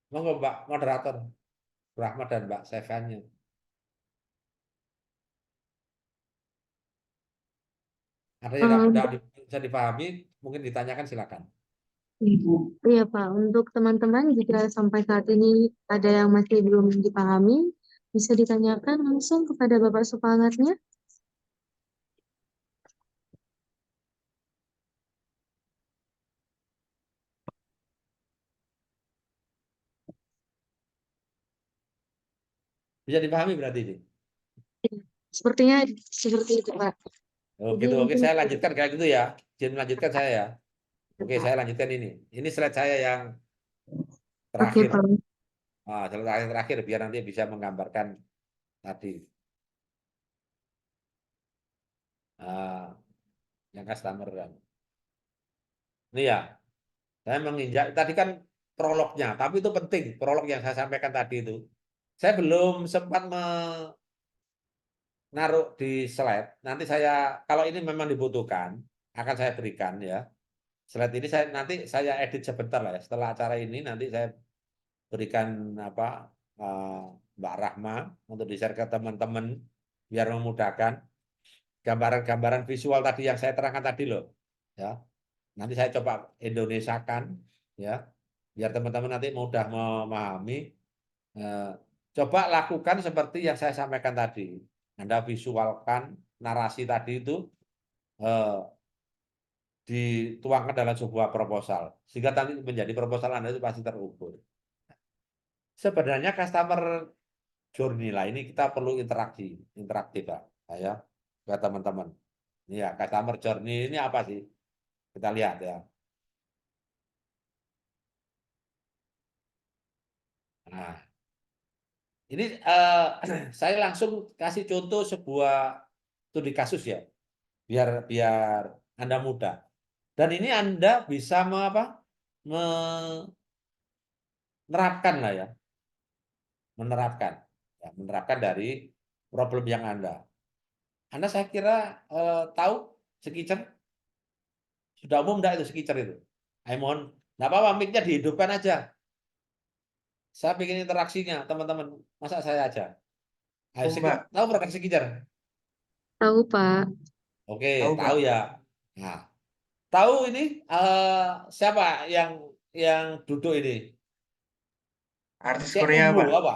Monggo Mbak moderator Rahmat dan Mbak Sefanya. Ada yang tidak bisa dipahami, mungkin ditanyakan silakan. Iya Pak, untuk teman-teman jika sampai saat ini ada yang masih belum dipahami, bisa ditanyakan langsung kepada Bapak Supangatnya. Bisa dipahami berarti ini. Sepertinya seperti itu Pak. Oh Jadi gitu, oke mungkin saya lanjutkan kayak gitu ya. Jadi melanjutkan saya ya. Oke Pak. saya lanjutkan ini. Ini slide saya yang Oke terakhir. Pak. Slide terakhir biar nanti bisa menggambarkan tadi. Ah, yang customer kan. Ini ya, saya menginjak tadi kan prolognya, tapi itu penting prolog yang saya sampaikan tadi itu. Saya belum sempat menaruh di slide. Nanti saya kalau ini memang dibutuhkan akan saya berikan ya. Slide ini nanti saya edit sebentar lah ya. Setelah acara ini nanti saya berikan eh, Mbak Rahma untuk di-share ke teman-teman biar memudahkan gambaran-gambaran visual tadi yang saya terangkan tadi loh. Ya. Nanti saya coba Indonesiakan ya biar teman-teman nanti mudah memahami. Eh, Coba lakukan seperti yang saya sampaikan tadi. Anda visualkan narasi tadi itu eh, dituangkan dalam sebuah proposal sehingga nanti menjadi proposal Anda itu pasti terukur. Sebenarnya customer journey lah ini kita perlu interaktif Pak. Ya, ke teman-teman. Ini ya, customer journey ini apa sih? Kita lihat ya. Nah, ini saya langsung kasih contoh sebuah studi kasus ya, biar biar Anda mudah. Dan ini Anda bisa menerapkan lah ya, menerapkan, ya, menerapkan dari problem yang Anda saya kira tahu Skitcher, sudah umum enggak itu Skitcher itu? Ayo mohon, nggak apa-apa, mic-nya dihidupkan aja. Saya bikin interaksinya, teman-teman. Masa saya aja? Ayo, Mbak, tahu produk Skitcher? Tahu, Pak. Oke, tahu tahu Pak. ya. Nah, tahu ini siapa yang duduk ini? Artis Cek Korea Unwu Pak. apa?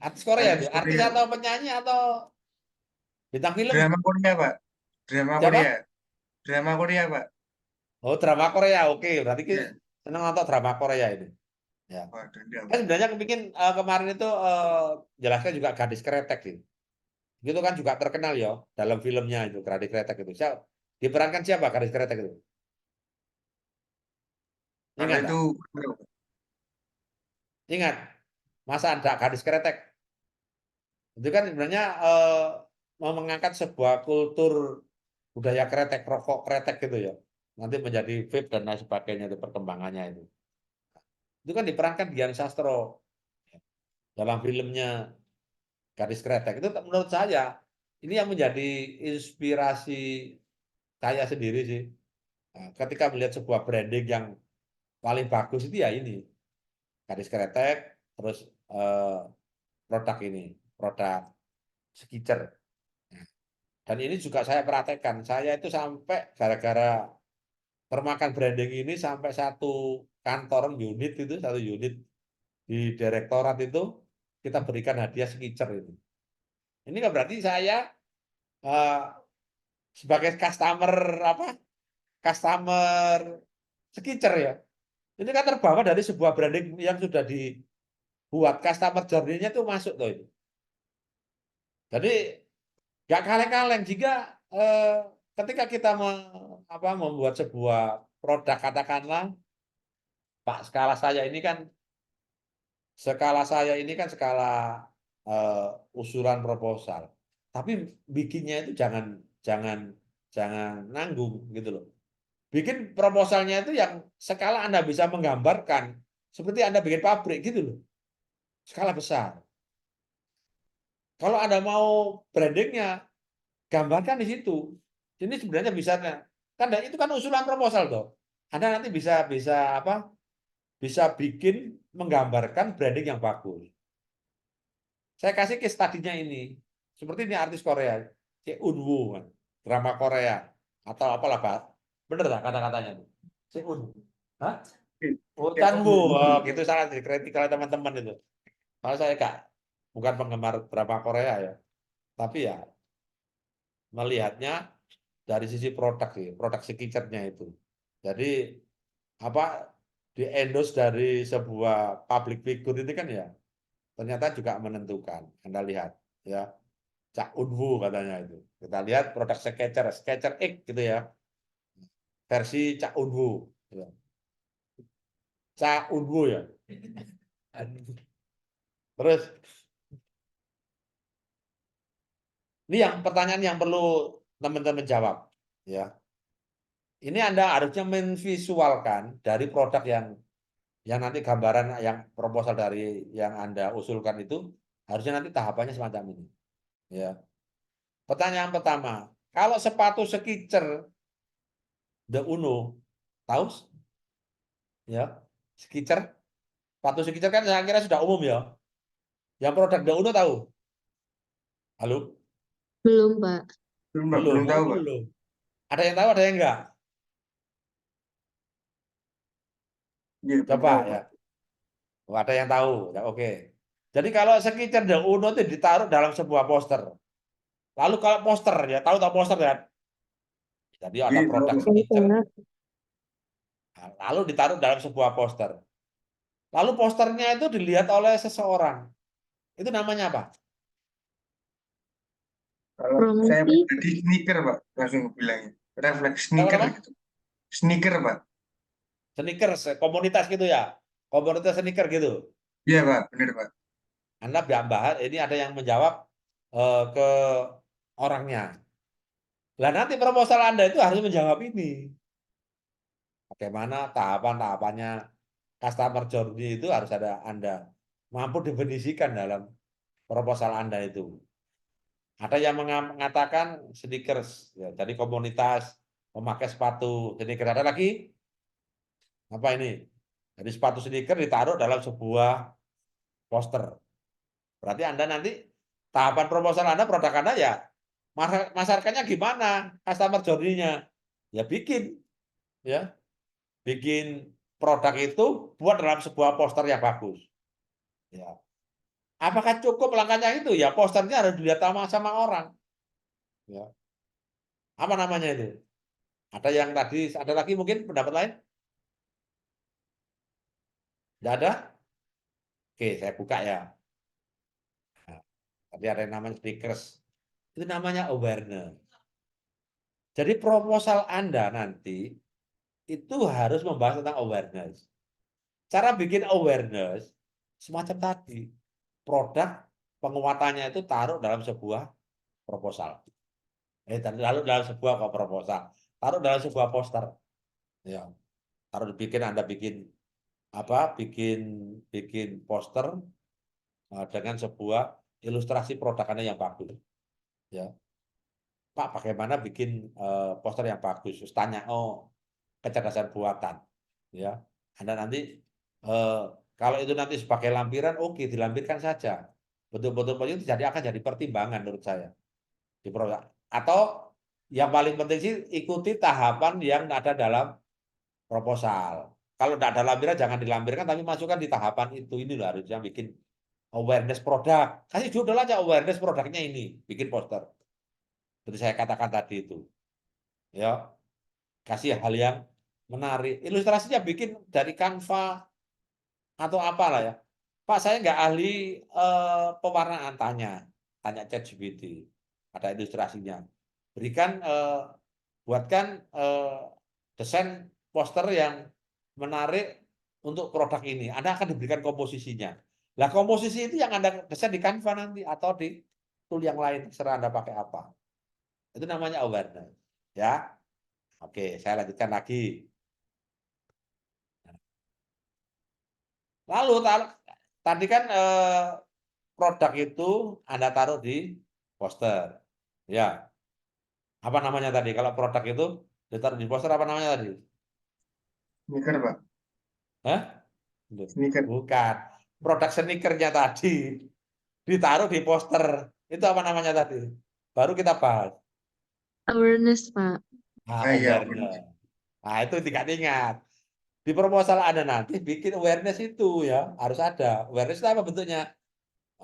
Artis Korea itu? Artis Artis Korea. atau penyanyi atau bintang film? Drama Korea Pak. Drama Korea. Siapa? Drama Korea Pak. Oh, drama Korea. Oke, berarti kita Ya. senang nonton drama Korea ini. Ya. Waduh, enggak Saya Pak. sebenarnya kepikir kemarin itu jelaskan juga Gadis Kretek gitu. Itu kan juga terkenal ya dalam filmnya itu Gadis Kretek itu. Diperankan siapa Gadis Kretek itu? Kalau Ingat itu tak? Ingat? Masa ada Gadis Kretek? Itu kan sebenarnya mau mengangkat sebuah kultur budaya kretek, rokok kretek gitu ya. Nanti menjadi vape dan lain sebagainya itu perkembangannya itu. Itu kan diperankan Dian Sastro dalam filmnya Gadis Kretek. Itu menurut saya ini yang menjadi inspirasi saya sendiri sih. Nah, ketika melihat sebuah branding yang paling bagus itu ya ini Gadis Kretek, terus eh, produk ini, produk Skitcher. Dan ini juga saya praktekkan. Saya itu sampai gara-gara termakan branding ini sampai satu kantor unit itu, satu unit di direktorat itu kita berikan hadiah Skitcher ini. Ini kan berarti saya eh, sebagai customer apa? Customer Skitcher ya. Ini kan terbawa dari sebuah branding yang sudah dibuat customer journey-nya itu masuk tuh itu. Jadi nggak kaleng-kaleng jika ketika kita membuat sebuah produk katakanlah Pak skala saya ini kan skala usulan proposal. Tapi bikinnya itu jangan jangan jangan nanggung gitu loh. Bikin proposalnya itu yang skala Anda bisa menggambarkan seperti Anda bikin pabrik gitu loh. Skala besar. Kalau Anda mau brandingnya, gambarkan di situ. Ini sebenarnya bisa kan itu kan usulan proposal toh. Anda nanti bisa bisa apa? Bisa bikin menggambarkan branding yang bagus. Saya kasih case tadinya ini. Seperti ini artis Korea, Cek Unwoo, drama Korea atau apalah Pak. Bener tak kata-katanya? Cek Unwoo. Hah? Oh, Ya, Chanwoo. Oh, gitu salah dikritik oleh teman-teman itu. Kalau saya bukan penggemar drama Korea ya, tapi ya melihatnya dari sisi produk sih, produk skincare-nya itu. Jadi apa di endorse dari sebuah public figure ini kan ya ternyata juga menentukan. Anda lihat ya, Cak Unwu katanya itu. Kita lihat produk Skechers, Skechers X gitu ya, versi Cak Unwu. Ya. Cak Unwu ya. Terus ini yang pertanyaan yang perlu teman-teman jawab ya. Ini Anda harusnya menvisualkan dari produk yang nanti gambaran yang proposal dari yang Anda usulkan itu harusnya nanti tahapannya semacam ini. Ya. Pertanyaan pertama, kalau sepatu Skechers The Uno, tahu? Ya, Skechers, sepatu Skechers kan saya kira sudah umum ya. Yang produk The Uno tahu? Halo? Belum, Pak. belum Pak, Belum, belum oh tahu Pak. belum. Ada yang tahu, ada yang enggak? Iya, belum Coba tahu ya. Pak. Oh, ada yang tahu. Ya, oke. Jadi kalau Skechers The Uno itu ditaruh dalam sebuah poster. Lalu kalau poster ya, tahu poster ya. Jadi ada Iya, tahu produk Pak. Tahu, Skechers, Pak. lalu ditaruh dalam sebuah poster. Lalu posternya itu dilihat oleh seseorang. Itu namanya apa? Kalau saya Promosi. pribadi sneaker, Pak, langsung bilangnya. Refleks sneaker Apa-apa? gitu. Sneaker, Pak. Sneakers, komunitas gitu ya. Komunitas sneaker gitu. Iya, Pak, benar, Pak. Anda bahas, ini ada yang menjawab ke orangnya. Lah nanti proposal Anda itu harus menjawab ini. Bagaimana tahapan-tahapannya customer journey itu harus ada Anda mampu definisikan dalam proposal Anda itu. Ada yang mengatakan sneakers, ya, jadi komunitas memakai sepatu sneakers. Ada lagi apa ini? Jadi sepatu sneaker ditaruh dalam sebuah poster. Berarti Anda nanti tahapan proposal Anda, produk Anda ya masarkannya gimana? Customer journey-nya. Ya bikin produk itu buat dalam sebuah poster yang bagus. Ya. Apakah cukup langkahnya itu? Ya posternya harus dilihat sama orang. Ya. Apa namanya itu? Ada yang tadi, ada lagi mungkin pendapat lain? Tidak ada? Oke, saya buka ya. Nah, tadi ada yang namanya stickers. Itu namanya awareness. Jadi proposal Anda nanti itu harus membahas tentang awareness. Cara bikin awareness semacam tadi. Produk penguatannya itu taruh dalam sebuah proposal. Lalu dalam sebuah proposal. Taruh dalam sebuah poster. Ya, taruh Anda bikin apa? Bikin poster dengan sebuah ilustrasi produk Anda yang bagus. Ya. Pak, bagaimana bikin poster yang bagus? Terus tanya, oh, kecerdasan buatan. Ya, Anda nanti kalau itu nanti sebagai lampiran, oke, dilampirkan saja. Betul-betul itu akan jadi pertimbangan menurut saya di produk. Atau yang paling penting sih ikuti tahapan yang ada dalam proposal. Kalau tidak ada lampiran jangan dilampirkan, tapi masukkan di tahapan itu. Ini loh harusnya bikin awareness produk. Kasih judul aja awareness produknya ini, bikin poster. Seperti saya katakan tadi itu. Ya, kasih hal yang menarik. Ilustrasinya bikin dari Canva atau apalah ya. Pak, saya nggak ahli pewarnaan, tanya ChatGPT. Ada ilustrasinya. Buatkan desain poster yang menarik untuk produk ini. Anda akan diberikan komposisinya. Lah komposisi itu yang Anda desain di Canva nanti atau di tool yang lain, serah Anda pakai apa. Itu namanya awareness. Ya. Oke, saya lanjutkan lagi. Lalu tadi kan produk itu Anda taruh di poster. Ya. Apa namanya tadi? Kalau produk itu ditaruh di poster apa namanya tadi? Sneaker, Pak. Hah? Sneaker. Bukan. Produk sneakernya tadi ditaruh di poster. Itu apa namanya tadi? Baru kita bahas. Awareness, Pak. Ah, iya, benar. Awareness. Nah, itu tidak ingat. Di proposal Anda nanti bikin awareness itu ya. Harus ada. Awareness itu apa bentuknya?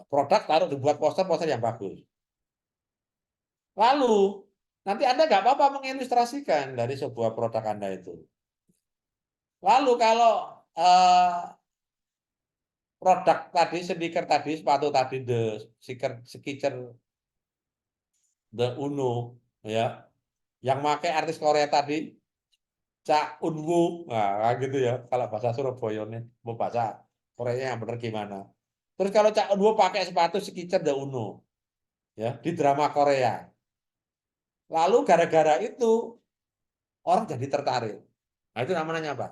Produk taruh dibuat poster-poster yang bagus. Lalu, nanti Anda nggak apa-apa mengilustrasikan dari sebuah produk Anda itu. Lalu kalau produk tadi, sneaker tadi, sepatu tadi, Skechers The Uno, ya, yang pakai artis Korea tadi, Cha Eun-woo, nah gitu ya, kalau bahasa Surabaya nih, mau bahasa Koreanya yang benar gimana. Terus kalau Cha Eun-woo pakai sepatu Skechers The Uno, ya, di drama Korea. Lalu gara-gara itu orang jadi tertarik. Nah itu namanya apa?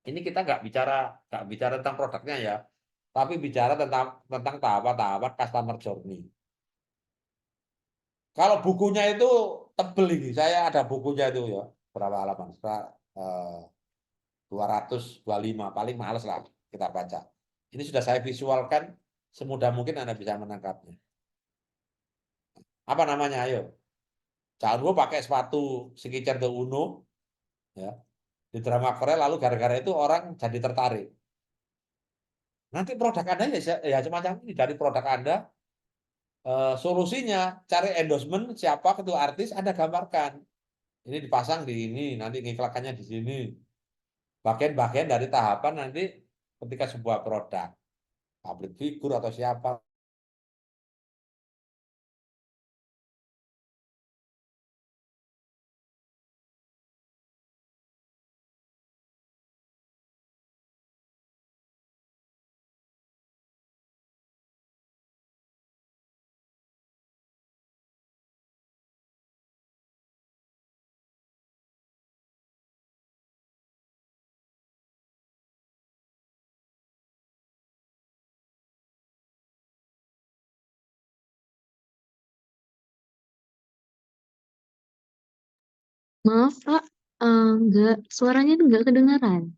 Ini kita nggak bicara tentang produknya ya, tapi bicara tentang tahapan-tahapan customer journey. Kalau bukunya itu tebel ini, saya ada bukunya itu ya, berapa halaman? 225, paling males lah kita baca. Ini sudah saya visualkan semudah mungkin Anda bisa menangkapnya. Apa namanya? Ayo. Jangan pakai sepatu Skechers The Uno, ya, di drama Korea, lalu gara-gara itu orang jadi tertarik. Nanti produk Anda ya semacam ini, dari produk Anda solusinya cari endorsement siapa ketua artis Anda gambarkan. Ini dipasang di ini, nanti ngiklakannya di sini. bagian-bagian dari tahapan nanti ketika sebuah produk, public figure atau siapa. Maaf, Pak. Enggak, suaranya tuh enggak kedengaran.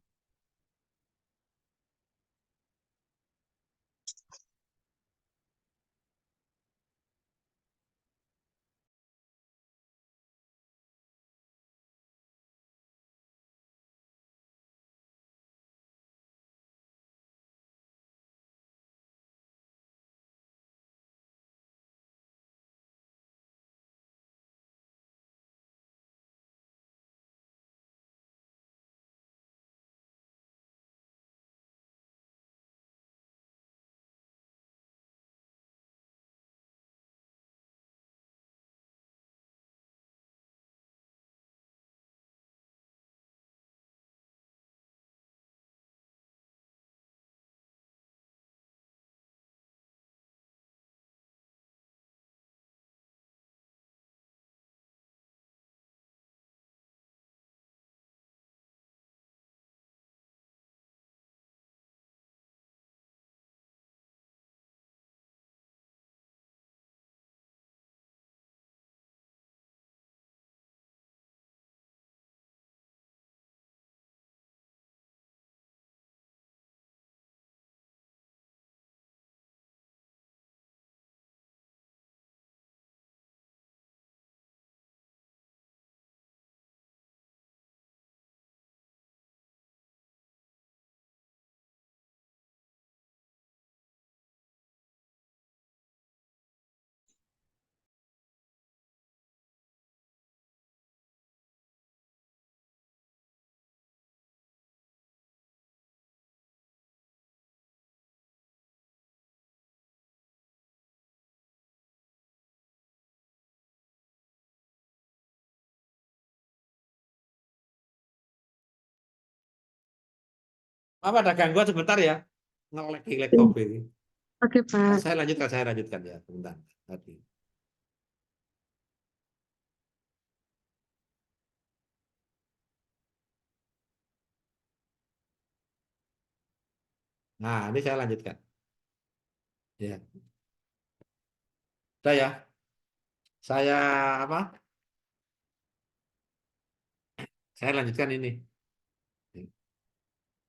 Apa ada gangguan sebentar ya? Ngelek laptop ini. Oke, Pak. Saya lanjutkan ya, sebentar. Tadi. Nah, ini saya lanjutkan. Ya, udah ya. Saya apa? Saya lanjutkan ini.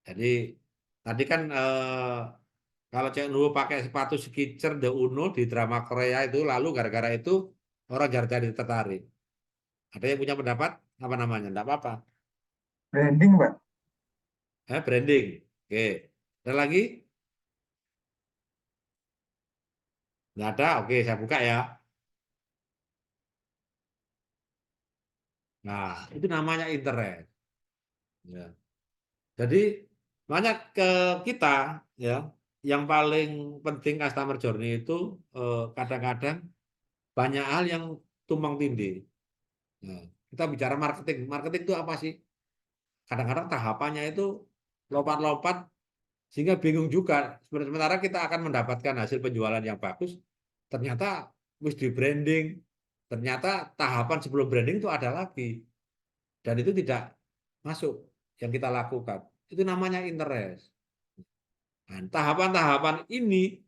Jadi tadi kan kalau Cek Nurul pakai sepatu Skechers The Uno di drama Korea itu, lalu gara-gara itu orang jadi tertarik. Ada yang punya pendapat? Apa namanya? Enggak apa-apa. Branding, Pak. Branding. Oke. Ada lagi? Nggak ada? Oke, saya buka ya. Nah, itu namanya interest. Ya. Jadi banyak ke kita ya, yang paling penting customer journey itu kadang-kadang banyak hal yang tumpang tindih. Nah, kita bicara marketing. Marketing itu apa sih? Kadang-kadang tahapannya itu lompat-lompat sehingga bingung juga. Sementara kita akan mendapatkan hasil penjualan yang bagus, ternyata wis di branding, ternyata tahapan sebelum branding itu ada lagi dan itu tidak masuk yang kita lakukan. Itu namanya interest. Nah, tahapan-tahapan ini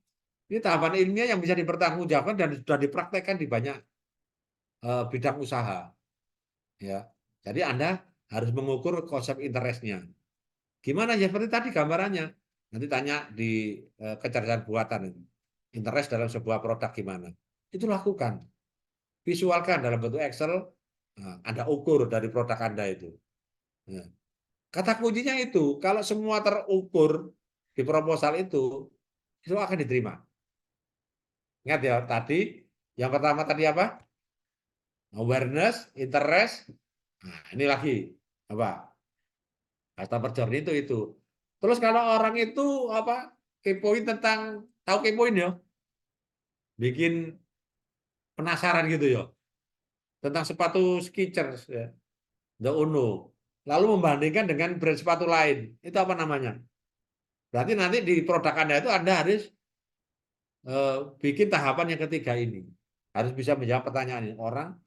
tahapan ilmiah yang bisa dipertanggungjawabkan dan sudah dipraktekkan di banyak bidang usaha. Ya, jadi Anda harus mengukur konsep interestnya. Gimana ya seperti tadi gambarannya. Nanti tanya di kecerdasan buatan itu. Interest dalam sebuah produk gimana. Itu lakukan. Visualkan dalam bentuk Excel. Nah, Anda ukur dari produk Anda itu. Nah, kata kuncinya itu, kalau semua terukur di proposal itu akan diterima. Ingat ya, tadi yang pertama tadi apa? Awareness, interest. Nah, ini lagi apa? Customer journey itu. Terus kalau orang itu apa kepoin tentang tahu kepoin ya, bikin penasaran gitu ya tentang sepatu Skechers ya, The Uno. Lalu membandingkan dengan brand sepatu lain. Itu apa namanya? Berarti nanti di produk Anda itu Anda harus bikin tahapan yang ketiga ini. Harus bisa menjawab pertanyaan ini. Orang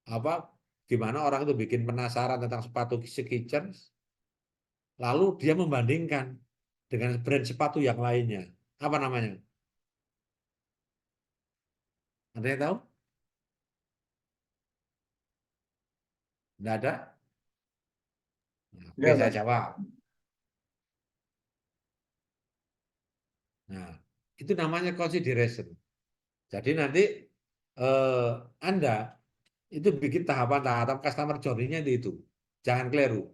apa gimana orang itu bikin penasaran tentang sepatu Skechers, lalu dia membandingkan dengan brand sepatu yang lainnya. Apa namanya? Ada yang tahu? Tidak ada? Nah, oke, Ya, saya Mas. jawab. Nah, itu namanya consideration. Jadi nanti Anda itu bikin tahapan-tahapan customer journey-nya itu. Jangan keliru.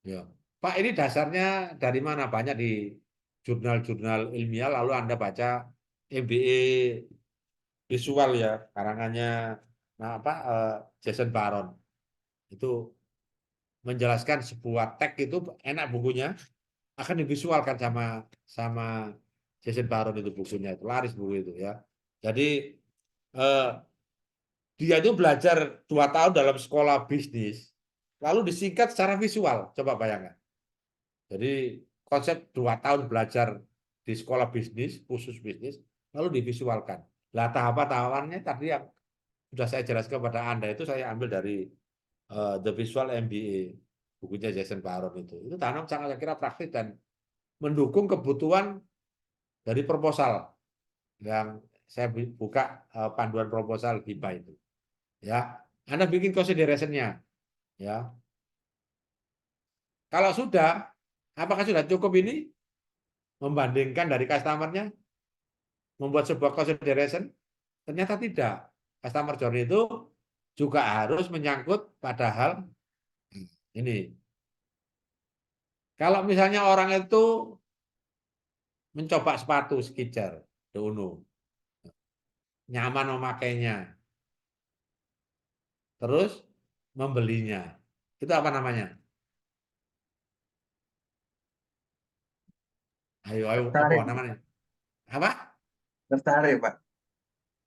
Ya. Pak, ini dasarnya dari mana? Banyak di jurnal-jurnal ilmiah, lalu Anda baca MBA visual ya, karangannya nah apa Jason Baron. Itu menjelaskan sebuah tag itu enak bukunya, akan divisualkan sama sama Jason Baron itu bukunya itu laris buku itu ya. Jadi eh, dia itu belajar 2 tahun dalam sekolah bisnis, lalu disingkat secara visual. Coba bayangkan. Jadi konsep 2 tahun belajar di sekolah bisnis, khusus bisnis, lalu divisualkan. Lah tahapan-tahapannya tadi yang sudah saya jelaskan kepada Anda itu saya ambil dari The Visual MBA, bukunya Jason Baron itu. Itu tanam sangat saya kira praktis dan mendukung kebutuhan dari proposal yang saya buka panduan proposal HIPA itu. Ya, Anda bikin consideration-nya. Ya, kalau sudah, apakah sudah cukup ini membandingkan dari customer-nya, membuat sebuah consideration? Ternyata tidak. Customer journey itu juga harus menyangkut pada hal ini. Kalau misalnya orang itu mencoba sepatu Skechers, The Uno, nyaman memakainya, terus membelinya, itu apa namanya? Ayo, ayo, apa Tertarik, namanya? Apa? tertarik, Pak.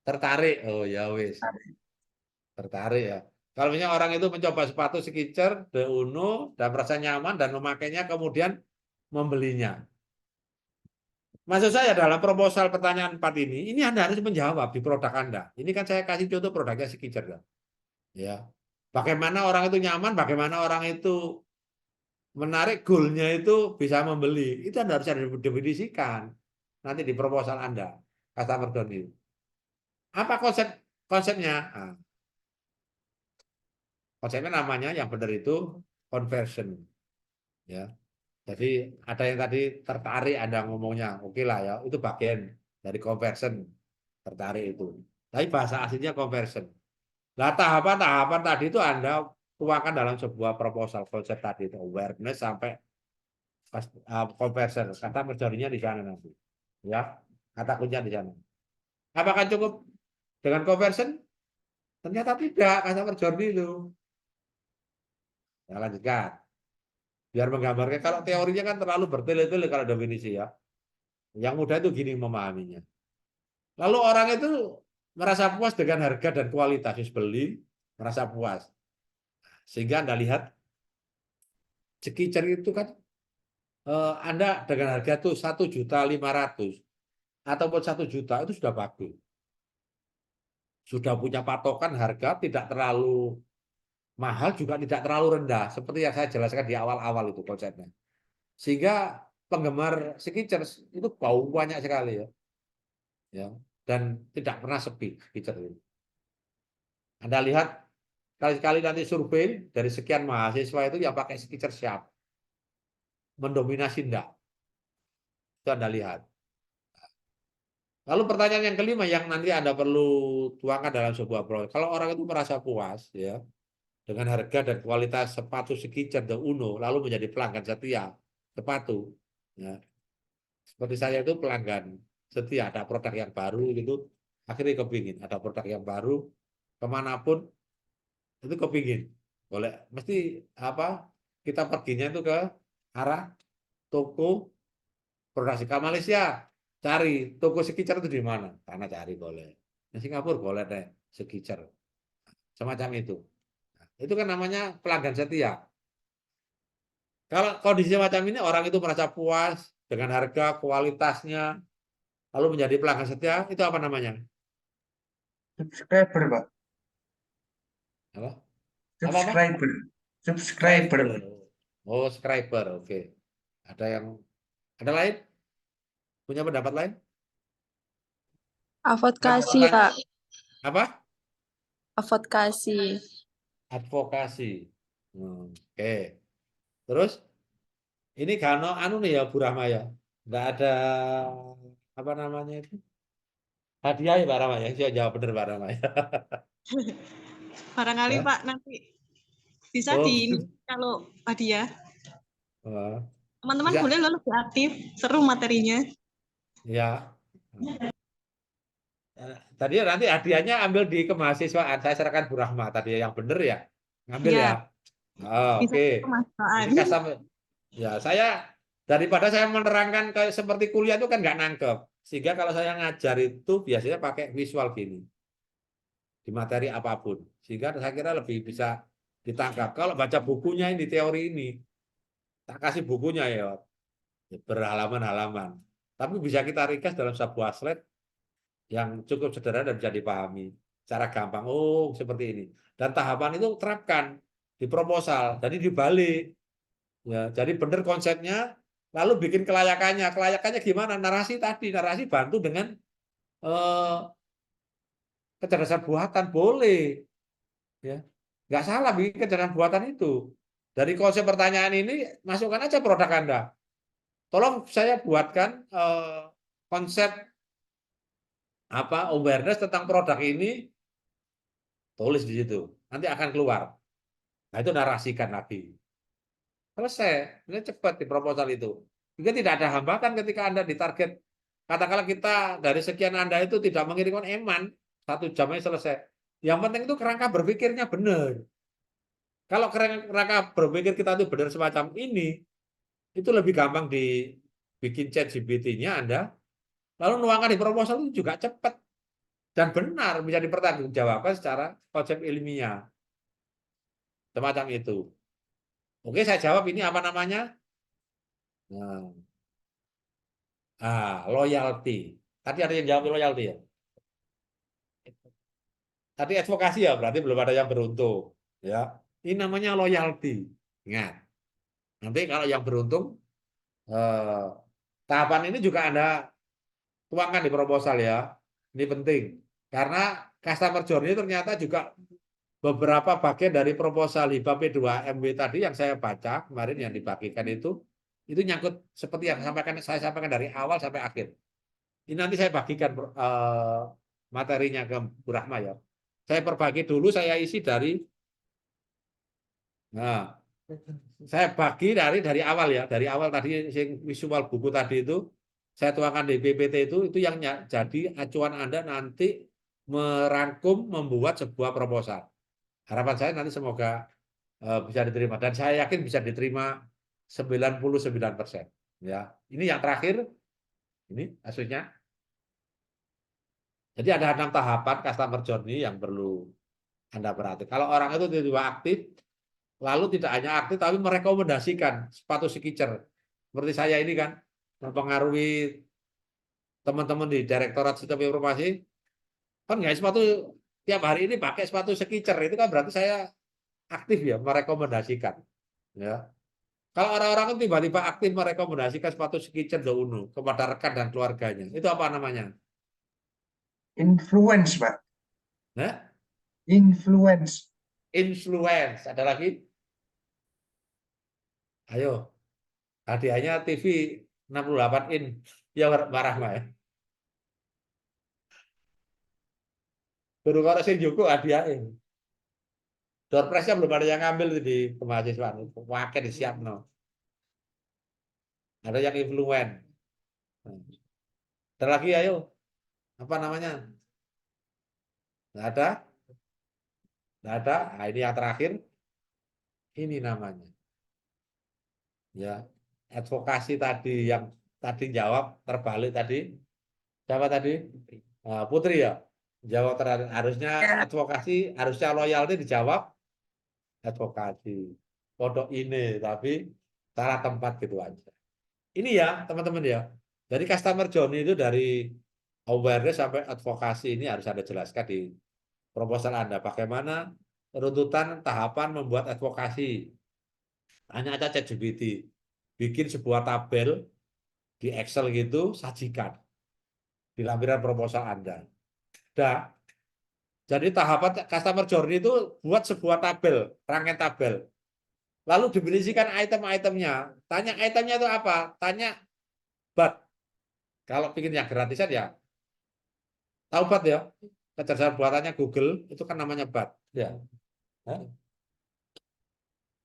Tertarik. Oh ya wis, Tertarik. tertarik ya. Kalau misalnya orang itu mencoba sepatu Skechers, The Uno, dan merasa nyaman dan memakainya, kemudian membelinya. Maksud saya dalam proposal pertanyaan 4 ini Anda harus menjawab di produk Anda. Ini kan saya kasih contoh produknya Skechers kan. Ya. Bagaimana orang itu nyaman, bagaimana orang itu menarik goalnya itu bisa membeli. Itu Anda harus ada definisikan nanti di proposal Anda, customer journey. Apa konsepnya? Nah, konsepnya namanya yang benar itu conversion. Ya. Jadi ada yang tadi tertarik Anda ngomongnya, oke lah ya, itu bagian dari conversion, tertarik itu. Tapi bahasa aslinya conversion. Nah, tahapan-tahapan tadi itu Anda tuangkan dalam sebuah proposal konsep tadi itu awareness sampai conversion. Kata merjarinya di sana nanti. Ya, kata kuncinya di sana. Apakah cukup dengan conversion? Ternyata tidak, kata merjari itu. Ya, lanjutkan. Biar menggambarkan, kalau teorinya kan terlalu bertele-tele kalau definisi ya. Yang mudah itu gini memahaminya. Lalu orang itu merasa puas dengan harga dan kualitas. Beli, merasa puas. Sehingga Anda lihat, Skechers itu kan Anda dengan harga tuh 1.500.000 ataupun 1 juta itu sudah bagus. Sudah punya patokan harga tidak terlalu mahal juga tidak terlalu rendah seperti yang saya jelaskan di awal-awal itu konsepnya. Sehingga penggemar Skechers itu banyak sekali ya. Ya, dan tidak pernah sepi Skechers itu. Anda lihat kali-kali nanti survei dari sekian mahasiswa itu yang pakai Skechers siapa? Mendominasi enggak? Itu Anda lihat. Lalu pertanyaan yang kelima yang nanti Anda perlu tuangkan dalam sebuah proyek. Kalau orang itu merasa puas ya dengan harga dan kualitas sepatu Skechers The Uno lalu menjadi pelanggan setia sepatu ya. Seperti saya itu pelanggan setia, ada produk yang baru gitu akhirnya kepingin ada produk yang baru kemanapun itu kepingin boleh mesti apa kita perginya itu ke arah toko produksi ke Malaysia, cari toko Skicer itu di mana? Karena cari boleh. Di Singapura boleh deh Skicer. Semacam itu. Itu kan namanya pelanggan setia. Kalau kondisi macam ini orang itu merasa puas dengan harga, kualitasnya, lalu menjadi pelanggan setia, itu apa namanya? Subscriber, Pak. Apa? Apa? Subscriber. Subscriber. Subscriber. Oh, subscriber. Oke. Ada yang ada lain? Punya pendapat lain? Advokasi, Advokasi. Pak. Apa? Advokasi. Advokasi. Oke. Terus ini Gano anu nih ya Bu Rahma ya. Nggak ada apa namanya itu? Hadiah ya Pak Rahma ya. Saya jawab bener Pak Rahma ya. Barangkali Ya? Pak nanti bisa Oh, di kalau hadiah. oh, Teman-teman bisa. boleh loh lebih aktif, seru materinya. Ya. Tadi nanti hadiahnya ambil di kemahasiswaan. Saya serahkan Bu Rahma tadi yang bener ya. Ngambil ya. Ya, Oh, bisa oke. kemaslahatan. Ini customer. Ya, saya daripada saya menerangkan kayak seperti kuliah itu kan nggak nangkep. Sehingga kalau saya ngajar itu biasanya pakai visual gini. Di materi apapun. Sehingga saya kira lebih bisa ditangkap. Kalau baca bukunya ini, teori ini, tak kasih bukunya ya, berhalaman-halaman. Tapi bisa kita ringkas dalam sebuah slide yang cukup sederhana dan bisa dipahami secara gampang. Oh, seperti ini. Dan tahapan itu terapkan di proposal. Jadi dibalik. Ya, jadi benar konsepnya, lalu bikin kelayakannya. Kelayakannya gimana? Narasi tadi, narasi bantu dengan eh, kecerdasan buatan boleh. Ya, nggak salah bikin kecerdasan buatan itu. Dari konsep pertanyaan ini, masukkan aja produk Anda. Tolong saya buatkan konsep apa awareness tentang produk ini, tulis di situ. Nanti akan keluar. Nah, itu narasikan lagi. Selesai. Ini cepat di proposal itu. Juga tidak ada hambatan ketika Anda ditarget. Katakanlah kita dari sekian Anda itu tidak mengirimkan eman, 1 jamnya selesai. Yang penting itu kerangka berpikirnya benar. Kalau kerangka berpikir kita itu benar semacam ini, itu lebih gampang dibikin chat GPT-nya Anda, lalu nuangkan di proposal itu juga cepat dan benar, bisa dipertanggungjawabkan secara konsep ilmiah. Semacam itu. Oke, saya jawab ini apa namanya? Loyalty. Tadi ada yang jawab loyalty ya? Tadi advokasi ya, berarti belum ada yang beruntung. Ya, ini namanya loyalty. Ingat. Nanti kalau yang beruntung, tahapan ini juga Anda tuangkan di proposal ya. Ini penting. Karena customer journey ternyata juga beberapa bagian dari proposal HIPA P2MW tadi yang saya baca kemarin yang dibagikan itu nyangkut seperti yang saya sampaikan dari awal sampai akhir. Ini nanti saya bagikan materinya ke Bu Rahma ya. Saya perbagi dulu, saya isi nah, saya bagi dari awal ya, dari awal tadi visual buku tadi itu, saya tuangkan di PPT itu yang jadi acuan Anda nanti merangkum membuat sebuah proposal. Harapan saya nanti semoga bisa diterima dan saya yakin bisa diterima 99%. Ya, ini yang terakhir, ini hasilnya. Jadi ada 6 tahapan customer journey yang perlu Anda perhatikan. Kalau orang itu tiba-tiba aktif, lalu tidak hanya aktif tapi merekomendasikan sepatu Skicer. Seperti saya ini kan, mempengaruhi teman-teman di Direktorat Sistem Informasi, kan nggak sepatu tiap hari ini pakai sepatu Skicer, itu kan berarti saya aktif ya merekomendasikan. Ya. Kalau orang-orang itu tiba-tiba aktif merekomendasikan sepatu Skicer The Uno kepada rekan dan keluarganya, itu apa namanya? Influence, Pak. Nah, Influence. influence. Ada lagi? Ayo, hadiahnya TV 68 in. Ya Mbak Rahma ya. Baru kalau sing Joko hadiahnya. Door prize-nya belum ada yang ngambil di kemahasiswaan. Wakil disiap no. Ada yang influence. Ada lagi ayo. Apa namanya? Nggak ada? Nggak ada. Nah, ini yang terakhir. Ini namanya. Ya. advokasi tadi yang tadi jawab terbalik tadi. Siapa tadi? Putri ya. Jawab harusnya Ya. advokasi, harusnya loyalty dijawab advokasi. Kodok ini, tapi salah tempat gitu aja. Ini ya teman-teman ya. Jadi customer journey itu dari awareness sampai advokasi ini harus Anda jelaskan di proposal Anda. Bagaimana runtutan tahapan membuat advokasi. Tanya aja ChatGPT. Bikin sebuah tabel di Excel gitu, sajikan di lampiran proposal Anda. Dah. Jadi tahapan customer journey itu buat sebuah tabel, rangkaian tabel. Lalu definisikan item-itemnya. Tanya itemnya itu apa? Tanya BAT. Kalau bikin yang gratisan ya, tahu BAT ya? Kecerdasan buatannya Google, itu kan namanya BAT. Ya.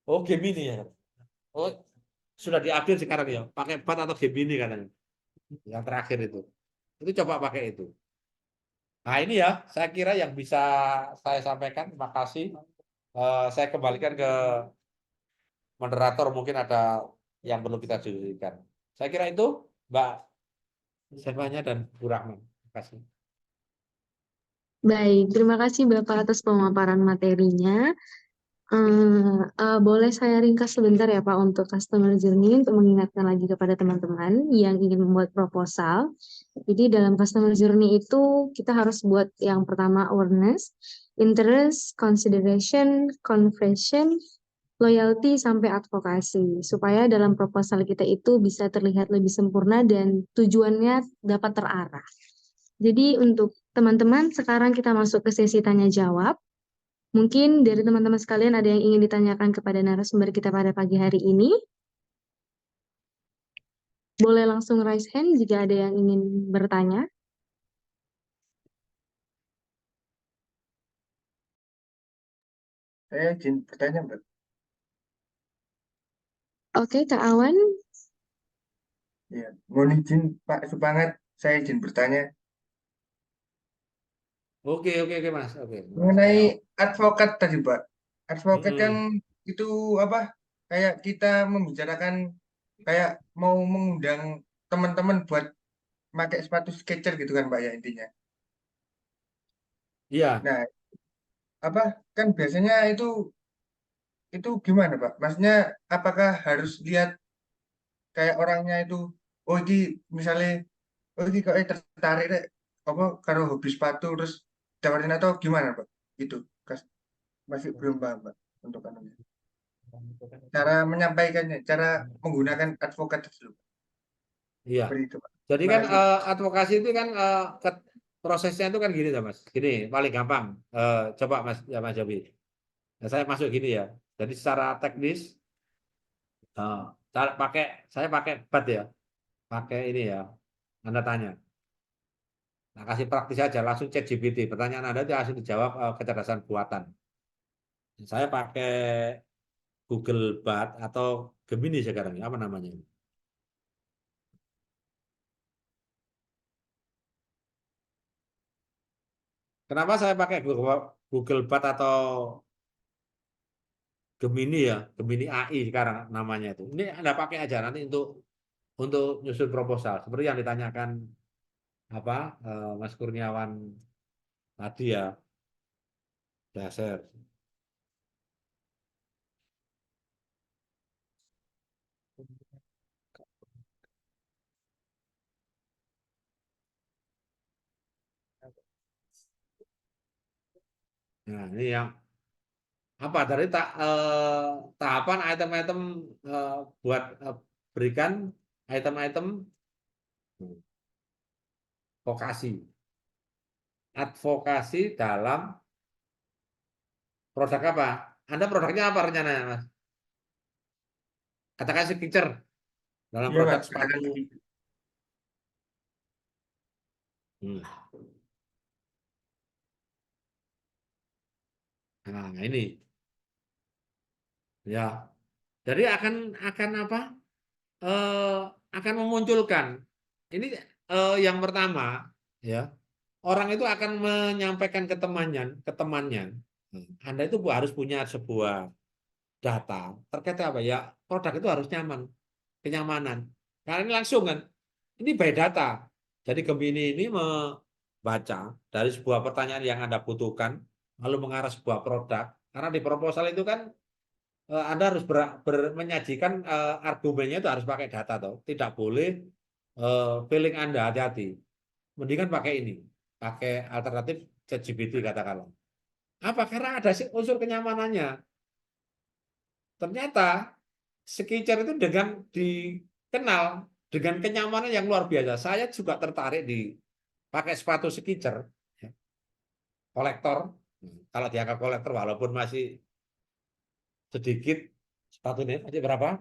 Oh, Gemini ya. Oh, sudah diupdate sekarang ya. Pakai BAT atau Gemini katanya. Yang terakhir itu. Itu coba pakai itu. Nah ini ya, saya kira yang bisa saya sampaikan. Terima kasih. Saya kembalikan ke moderator, mungkin ada yang perlu kita diskusikan. Saya kira itu, Mbak Sevanya dan Bu Rahman. Terima kasih. Baik, terima kasih Bapak atas pemaparan materinya. Boleh saya ringkas sebentar ya Pak untuk customer journey untuk mengingatkan lagi kepada teman-teman yang ingin membuat proposal. Jadi dalam customer journey itu kita harus buat yang pertama awareness, interest, consideration, conversion, loyalty sampai advokasi supaya dalam proposal kita itu bisa terlihat lebih sempurna dan tujuannya dapat terarah. Jadi untuk teman-teman sekarang kita masuk ke sesi tanya jawab. Mungkin dari teman-teman sekalian ada yang ingin ditanyakan kepada narasumber kita pada pagi hari ini. Boleh langsung raise hand jika ada yang ingin bertanya. Saya izin bertanya, Mbak. Oke, Kak Awan. Ya, mohon izin Pak Supangat, saya izin bertanya Oke, Mas. Oke. mengenai advokat tadi, Pak. Advokat kan Mm-mm. itu apa? Kayak kita membicarakan kayak mau mengundang teman-teman buat pakai sepatu Skechers gitu kan, Pak ya intinya. Iya, Nah, apa kan biasanya itu gimana, Pak? Maksudnya apakah harus lihat kayak orangnya itu, oh ini misalnya, oh ini kok tertarik deh, apa karo hobi sepatu terus tawarin atau gimana, Pak? Itu masih belum paham, Pak, untuk anunya. Cara menyampaikannya, cara menggunakan advokat itu, iya. seperti itu, Pak. Jadi Terima kan kasih. advokasi itu kan prosesnya itu kan gini ya Mas. Gini paling gampang. Coba Mas ya Mas Jobi. Nah, saya masuk gini ya. Jadi secara teknis saya pakai BAT ya. Pakai ini ya. Anda tanya. Nah, kasih praktis aja langsung cek GPT. Pertanyaan Anda itu langsung dijawab kecerdasan buatan. Saya pakai Google BAT atau Gemini sekarang ya, apa namanya? Kenapa saya pakai Google BAT atau Gemini ya, Gemini AI sekarang namanya itu. Ini Anda pakai aja nanti untuk nyusun proposal. Seperti yang ditanyakan apa Mas Kurniawan tadi ya, dasar. Nah, ini yang apa dari tahapan item-item buat berikan item-item vokasi. Advokasi dalam produk apa? Anda produknya apa rencananya, Mas? Katakan signature dalam Iya, Pak. produk Silakan. sepatu. Hmm. Nah, ini ya. Jadi akan apa? Eh, akan memunculkan ini yang pertama ya. Orang itu akan menyampaikan ke temannya. Anda itu harus punya sebuah data terkait apa ya? Produk itu harus nyaman. kenyamanan. Karena ini langsung kan, ini by data. Jadi Gemini ini membaca dari sebuah pertanyaan yang Anda butuhkan, lalu mengarah sebuah produk. Karena di proposal itu kan Anda harus menyajikan argumennya itu harus pakai data, toh. Tidak boleh feeling Anda, hati-hati. Mendingan pakai ini, pakai alternatif ChatGPT katakanlah. Apa? Karena ada unsur kenyamanannya. Ternyata Skechers itu dengan dikenal dengan kenyamanan yang luar biasa. Saya juga tertarik di pakai sepatu Skechers, ya. Kolektor. Kalau dianggap kolektor walaupun masih sedikit sepatunya masih berapa?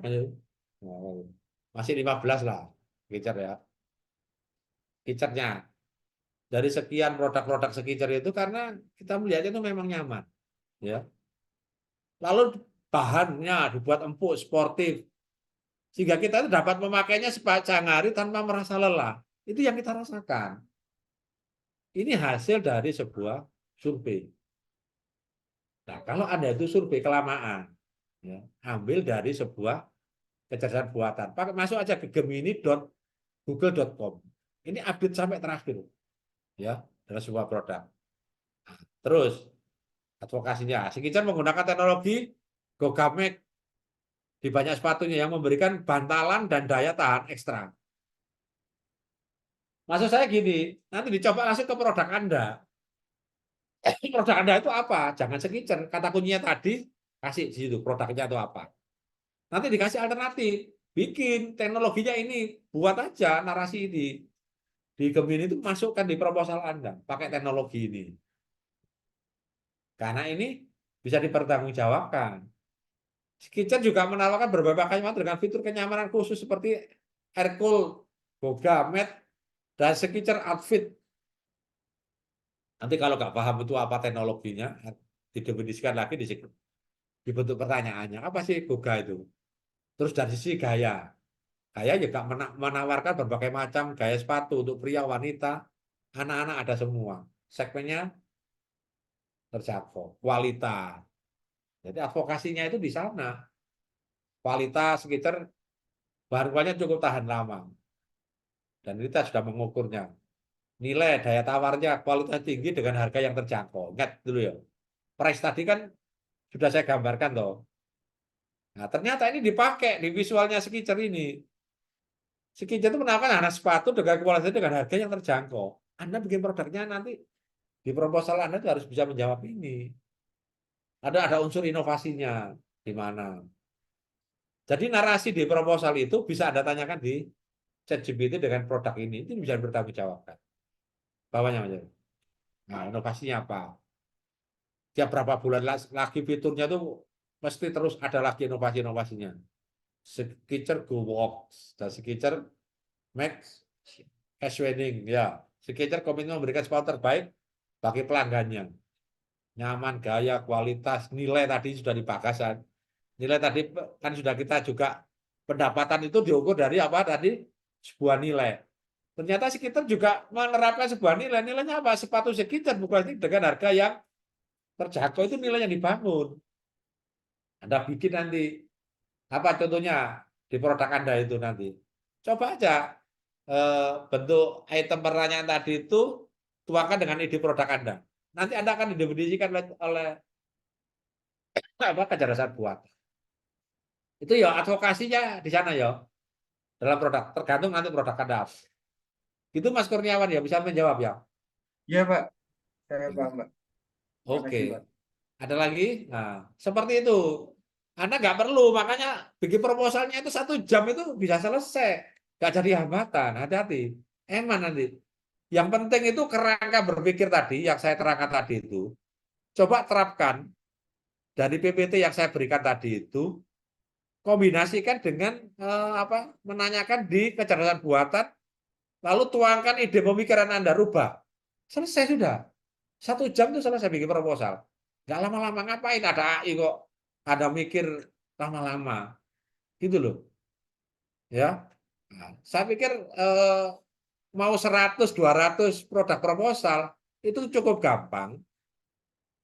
Masih 15 lah Skechers ya. Skechersnya dari sekian produk-produk Skechers itu karena kita melihatnya itu memang nyaman, ya. Lalu bahannya dibuat empuk, sportif, sehingga kita dapat memakainya sepanjang hari tanpa merasa lelah. Itu yang kita rasakan. Ini hasil dari sebuah survei. Nah, kalau Anda itu survei kelamaan, ya, ambil dari sebuah kecerdasan buatan. Masuk aja ke gemini.google.com. Ini update sampai terakhir, ya, dalam sebuah produk. Nah, terus advokasinya, Skechers menggunakan teknologi GoGaMag di banyak sepatunya yang memberikan bantalan dan daya tahan ekstra. Maksud saya gini, nanti dicoba langsung ke produk Anda. Produk Anda itu apa? Jangan Skechers. Kata kuncinya tadi, kasih di situ produknya itu apa. Nanti dikasih alternatif. Bikin teknologinya ini, buat aja narasi ini. Di Gemini itu masukkan di proposal Anda, pakai teknologi ini. Karena ini bisa dipertanggungjawabkan. Skechers juga menawarkan berbagai kacamata dengan fitur kenyamanan khusus seperti Aircool, GoGaMag, dan Skechers Outfit. Nanti kalau nggak paham itu apa teknologinya, didefinisikan lagi dibentuk pertanyaannya. Apa sih Goga itu? Terus dari sisi gaya. Gaya juga menawarkan berbagai macam gaya sepatu untuk pria, wanita, anak-anak ada semua. Segmennya terjangkau. Kualitas. Jadi advokasinya itu di sana. Kualitas Skechers bahannya cukup tahan lama. Dan kita sudah mengukurnya. Nilai daya tawarnya kualitas tinggi dengan harga yang terjangkau. Ingat dulu ya. Price tadi kan sudah saya gambarkan toh. Nah, ternyata ini dipakai di visualnya Skechers ini. Skechers itu menawarkan anak sepatu dengan kualitas dengan harga yang terjangkau. Anda bikin produknya nanti di proposal Anda itu harus bisa menjawab ini. Ada unsur inovasinya di mana. Jadi narasi di proposal itu bisa Anda tanyakan di ChatGPT dengan produk ini. Itu bisa bertanggungjawabkan. Bawahnya aja. Nah, inovasinya apa? Tiap berapa bulan lagi fiturnya tuh mesti terus ada lagi inovasi-inovasinya. Skechers Go Walk dan Skechers Max Cashwedding, ya. Skechers komitmen memberikan sepatu terbaik bagi pelanggannya. Nyaman, gaya, kualitas, nilai tadi sudah dibahas. Nilai tadi kan sudah kita juga pendapatan itu diukur dari apa tadi? Sebuah nilai. Ternyata Skechers juga menerapkan sebuah nilai. Nilainya apa? Sepatu Skechers bukan dengan harga yang terjangkau, itu nilai yang dibangun. Anda bikin nanti apa contohnya di produk Anda itu nanti. Coba aja bentuk item pertanyaan tadi itu tuangkan dengan ide produk Anda. Nanti Anda akan didefinisikan oleh apa kecerdasan buatan. Itu ya advokasinya di sana ya. Dalam produk, tergantung nanti produk Anda. Itu Mas Kurniawan ya bisa menjawab ya. Iya Pak, saya paham Pak. Oke. Makasih, Pak. Ada lagi? Nah, seperti itu. Anda nggak perlu, makanya bikin proposalnya itu 1 jam itu bisa selesai. Nggak jadi hambatan, hati-hati. Eman nanti. Yang penting itu kerangka berpikir tadi, yang saya terangkan tadi itu. Coba terapkan dari PPT yang saya berikan tadi itu, kombinasikan dengan menanyakan di kecerdasan buatan, lalu tuangkan ide pemikiran Anda, rubah. Selesai sudah. 1 jam itu selesai bikin proposal. Nggak lama-lama, ngapain ada AI kok. Ada mikir lama-lama. Gitu loh. Ya. Nah, saya pikir mau 100-200 produk proposal itu cukup gampang.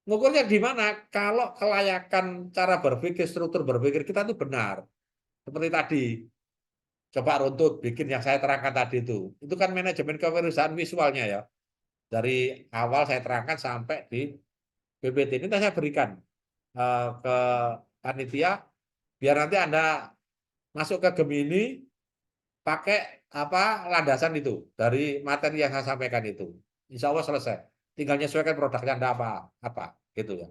Ngukurnya di mana? Kalau kelayakan cara berpikir, struktur berpikir kita itu benar. Seperti tadi. coba runtut bikin yang saya terangkan tadi itu. Itu kan manajemen kewirausahaan visualnya ya. Dari awal saya terangkan sampai di PPT ini saya berikan ke panitia biar nanti Anda masuk ke Gemini pakai apa landasan itu dari materi yang saya sampaikan itu. Insya Allah selesai. Tinggal menyesuaikan produknya Anda apa gitu ya.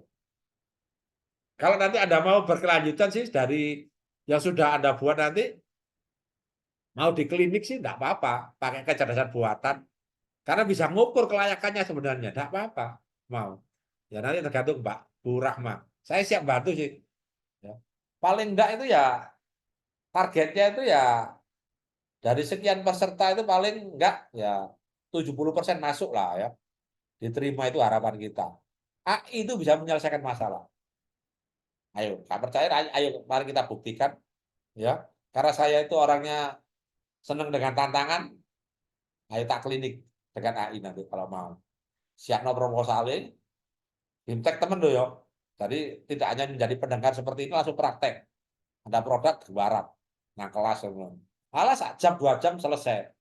Kalau nanti Anda mau berkelanjutan sih dari yang sudah Anda buat nanti mau di klinik sih enggak apa-apa, pakai kecerdasan buatan. Karena bisa ngukur kelayakannya sebenarnya, enggak apa-apa. Mau. Ya nanti tergantung Mbak Bu Rahma. Saya siap bantu sih. Ya. Paling enggak itu ya targetnya itu ya dari sekian peserta itu paling enggak ya 70% masuk lah ya. Diterima itu harapan kita. AI itu bisa menyelesaikan masalah. Ayo, nggak percaya, ayo mari kita buktikan ya. Karena saya itu orangnya senang dengan tantangan, ayo tak klinik dengan AI nanti kalau mau. Siap no proposalnya, bimtek temen loh yo. Jadi tidak hanya menjadi pendengar seperti ini langsung praktek. Ada produk barat, nah kelas semua. Alah 1 jam 2 jam selesai.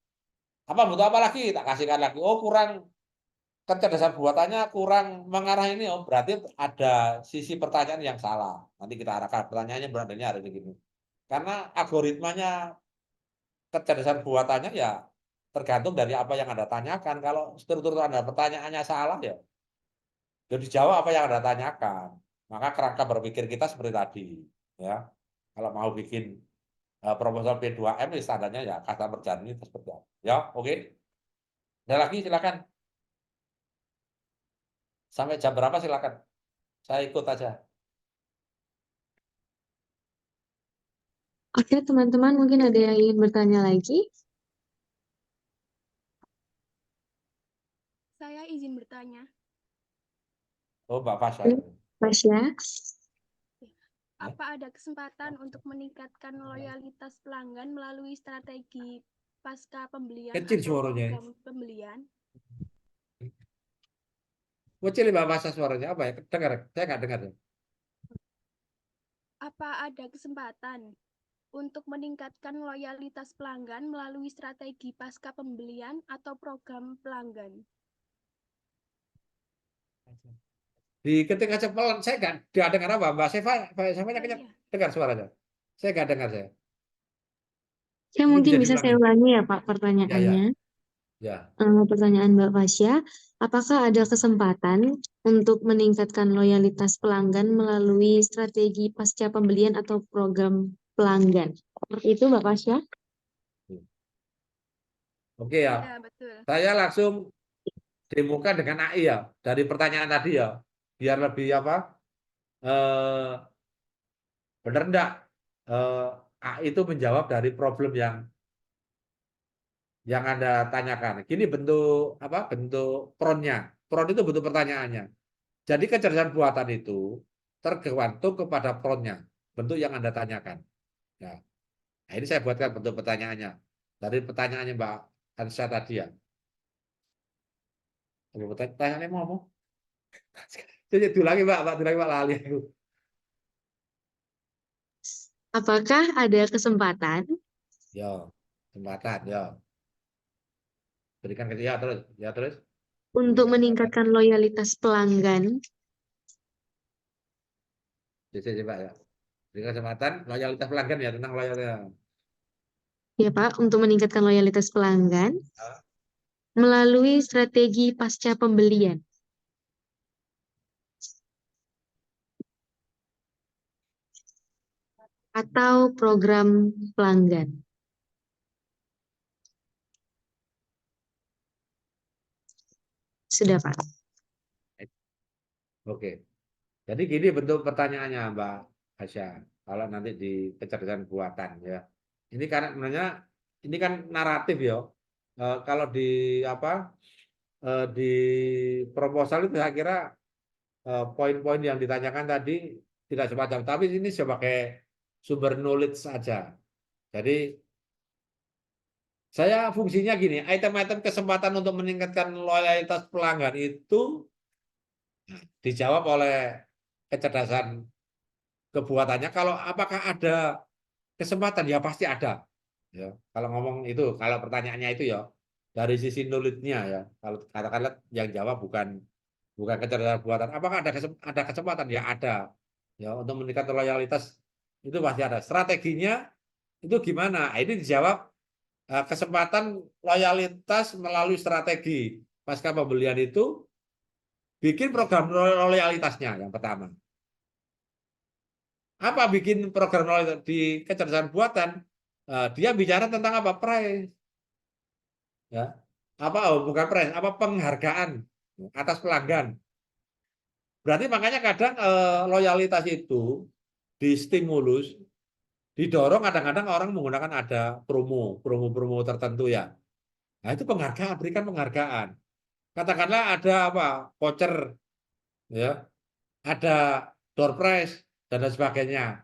Apa butuh apa lagi? Tak kasihkan lagi. Oh kurang kecerdasan buatannya kurang mengarah ini. Oh berarti ada sisi pertanyaan yang salah. Nanti kita arahkan pertanyaannya berantaranya hari ini. Karena algoritmanya kecerdasan buatannya ya tergantung dari apa yang Anda tanyakan. Kalau struktur Anda pertanyaannya salah ya, jadi dijawab apa yang Anda tanyakan. Maka kerangka berpikir kita seperti tadi, ya. Kalau mau bikin proposal P2M, standarnya ya customer journey seperti apa. Ya, oke. Ada lagi silakan. Sampai jam berapa silakan. Saya ikut aja. Oke, teman-teman, mungkin ada yang ingin bertanya lagi? Saya izin bertanya, Oh, Mbak Fasya. Fasya. apa ada kesempatan untuk meningkatkan loyalitas pelanggan melalui strategi pasca pembelian Kecil atau suaranya. program pembelian? Kecil Mbak Fasya suaranya apa ya? Dengar, saya nggak dengar. Apa ada kesempatan untuk meningkatkan loyalitas pelanggan melalui strategi pasca pembelian atau program pelanggan? Diketik aja pelan, saya nggak dengar apa Mbak Seva, Iya. dengar suaranya. Saya nggak dengar saya. Ya, Ini mungkin bisa bisa saya diulangi. ulangi ya, Pak, pertanyaannya. Ya. Pertanyaan Mbak Fasya, apakah ada kesempatan untuk meningkatkan loyalitas pelanggan melalui strategi pasca pembelian atau program pelanggan? Seperti itu, Mbak Fasya? Oke ya. Ya, betul. Saya langsung demokan dengan AI ya dari pertanyaan tadi ya, biar lebih apa? Benar enggak? AI itu menjawab dari problem yang Anda tanyakan. Gini bentuk apa? Bentuk prompt-nya. Prompt itu bentuk pertanyaannya. Jadi kecerdasan buatan itu tergantung kepada prompt-nya, bentuk yang Anda tanyakan. Ya. Nah, ini saya buatkan bentuk pertanyaannya. Dari pertanyaannya Mbak Hansa tadi ya. Pertanyaannya mau ngomong? Itu lagi Mbak, itu lagi Mbak lali aku. Apakah ada kesempatan Ya, kesempatan ya. Berikan ke ya terus, ya terus. untuk meningkatkan loyalitas pelanggan? Jadi Pak ya. Berikan kesempatan loyalitas pelanggan ya tentang loyalitas. Ya, Pak, untuk meningkatkan loyalitas pelanggan Ya. melalui strategi pasca pembelian. Atau program pelanggan. Sudah, Pak. Oke. Jadi gini bentuk pertanyaannya Mbak Hasya. Kalau nanti di kecerdasan buatan ya. Ini karena sebenarnya ini kan naratif ya. Kalau di apa di proposal itu saya kira poin-poin yang ditanyakan tadi tidak semacam, tapi ini sebagai sumber knowledge saja. Jadi saya fungsinya gini, item-item kesempatan untuk meningkatkan loyalitas pelanggan itu dijawab oleh kecerdasan kebuatannya. Kalau apakah ada kesempatan? Ya pasti ada. Ya, kalau ngomong itu, kalau pertanyaannya itu ya dari sisi knowledge-nya ya. Kalau katakanlah yang jawab bukan kecerdasan buatan. Apakah ada kesempatan? Ya ada. Ya untuk meningkatkan loyalitas itu pasti ada. Strateginya itu gimana? Ini dijawab kesempatan loyalitas melalui strategi. Pasca pembelian itu bikin program loyalitasnya yang pertama. Apa bikin program loyalitas di kecerdasan buatan? Dia bicara tentang apa? Price. Ya. Apa bukan price, apa penghargaan atas pelanggan. Berarti makanya kadang loyalitas itu distimulus, didorong kadang-kadang orang menggunakan ada promo tertentu ya. Nah, itu penghargaan, berikan penghargaan. Katakanlah ada apa? Voucher ya, ada door prize dan lain sebagainya.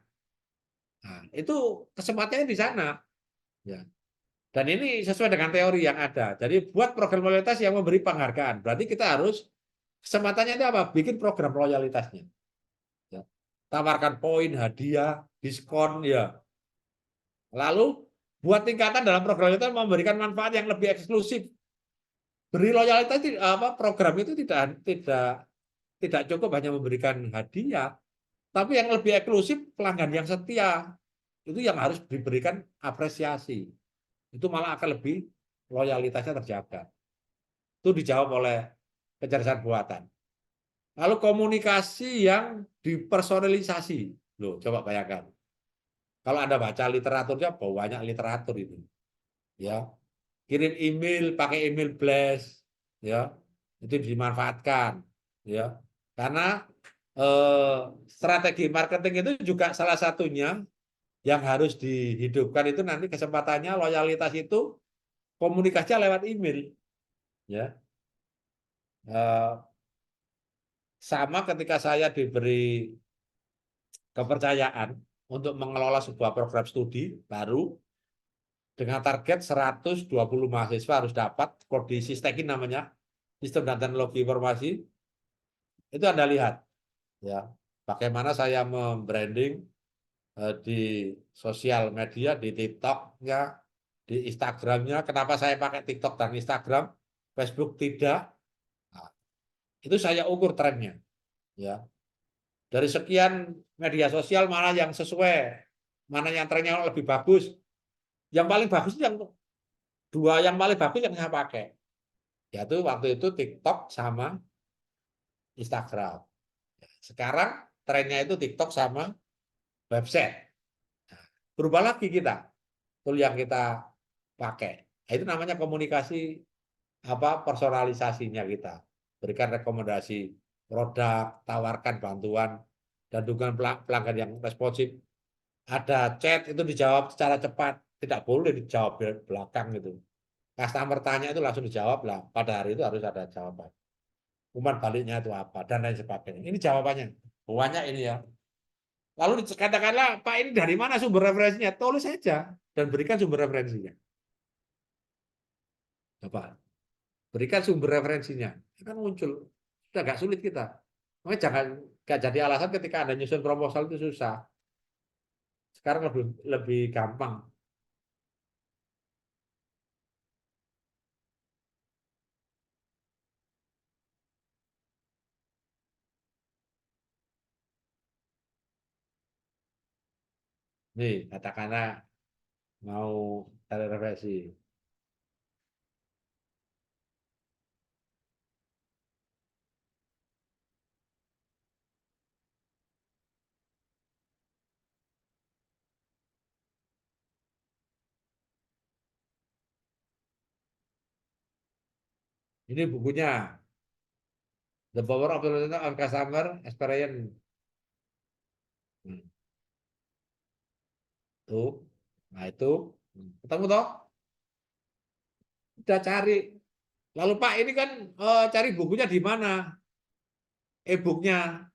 Nah, itu kesempatannya di sana ya. Dan ini sesuai dengan teori yang ada. Jadi buat program loyalitas yang memberi penghargaan. Berarti kita harus kesempatannya itu apa? Bikin program loyalitasnya. Ya. Tawarkan poin, hadiah, diskon ya. Lalu buat tingkatan dalam program loyalitas memberikan manfaat yang lebih eksklusif. Beri loyalitas apa program itu tidak cukup hanya memberikan hadiah, tapi yang lebih eksklusif pelanggan yang setia itu yang harus diberikan apresiasi. Itu malah akan lebih loyalitasnya terjaga. Itu dijawab oleh kecerdasan buatan. Lalu komunikasi yang dipersonalisasi. Loh, coba bayangkan. Kalau Anda baca literaturnya, banyak literatur itu. Ya, kirim email, pakai email blast, ya, itu dimanfaatkan, ya, karena strategi marketing itu juga salah satunya yang harus dihidupkan itu nanti kesempatannya loyalitas itu komunikasinya lewat email, ya. Sama ketika saya diberi kepercayaan untuk mengelola sebuah program studi baru dengan target 120 mahasiswa harus dapat kode Sistekin namanya, sistem dan teknologi informasi. Itu Anda lihat ya, bagaimana saya membranding di sosial media, di TikTok-nya, di Instagram-nya. Kenapa saya pakai TikTok dan Instagram, Facebook tidak? Nah, itu saya ukur trennya ya. Dari sekian media sosial mana yang sesuai, mana yang trennya lebih bagus. Yang paling bagus yang dua yang paling bagus yang saya pakai. Yaitu waktu itu TikTok sama Instagram. Sekarang trennya itu TikTok sama website. Berubah lagi kita, tool yang kita pakai. Itu namanya komunikasi apa personalisasinya kita. Berikan rekomendasi produk, tawarkan bantuan, dan dukungan pelanggan yang responsif. Ada chat itu dijawab secara cepat, tidak boleh dijawab belakang gitu. Customer tanya itu langsung dijawab lah. Pada hari itu harus ada jawaban. Umpan baliknya itu apa dan lain sebagainya. Ini jawabannya. Banyak ini ya. Lalu katakanlah, Pak ini dari mana sumber referensinya? Tulis saja dan berikan sumber referensinya. Bapak, berikan sumber referensinya. Kan muncul. Sudah agak sulit kita. Makanya jangan gak jadi alasan ketika Anda nyusun proposal itu susah. Sekarang lebih gampang. Nih, katakanlah mau cari referensi. Ini bukunya. The Power of the Customer Experience. Tuh. Nah itu. Ketemu toh? Udah cari. Lalu Pak ini kan cari bukunya di mana? E-booknya.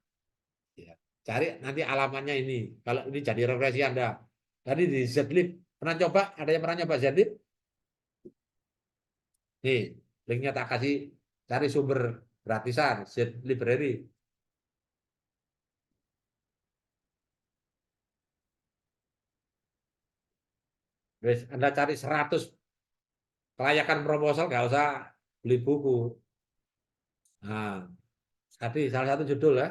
Ya, cari nanti alamatnya ini. Kalau ini jadi referensi Anda. Tadi di Zlib. Pernah coba? Ada yang pernah coba Zlib? Nih, linknya tak kasih. Cari sumber gratisan. Zlib Library. Wes, Anda cari 100 kelayakan proposal, nggak usah beli buku. Nah, tadi salah satu judul ya.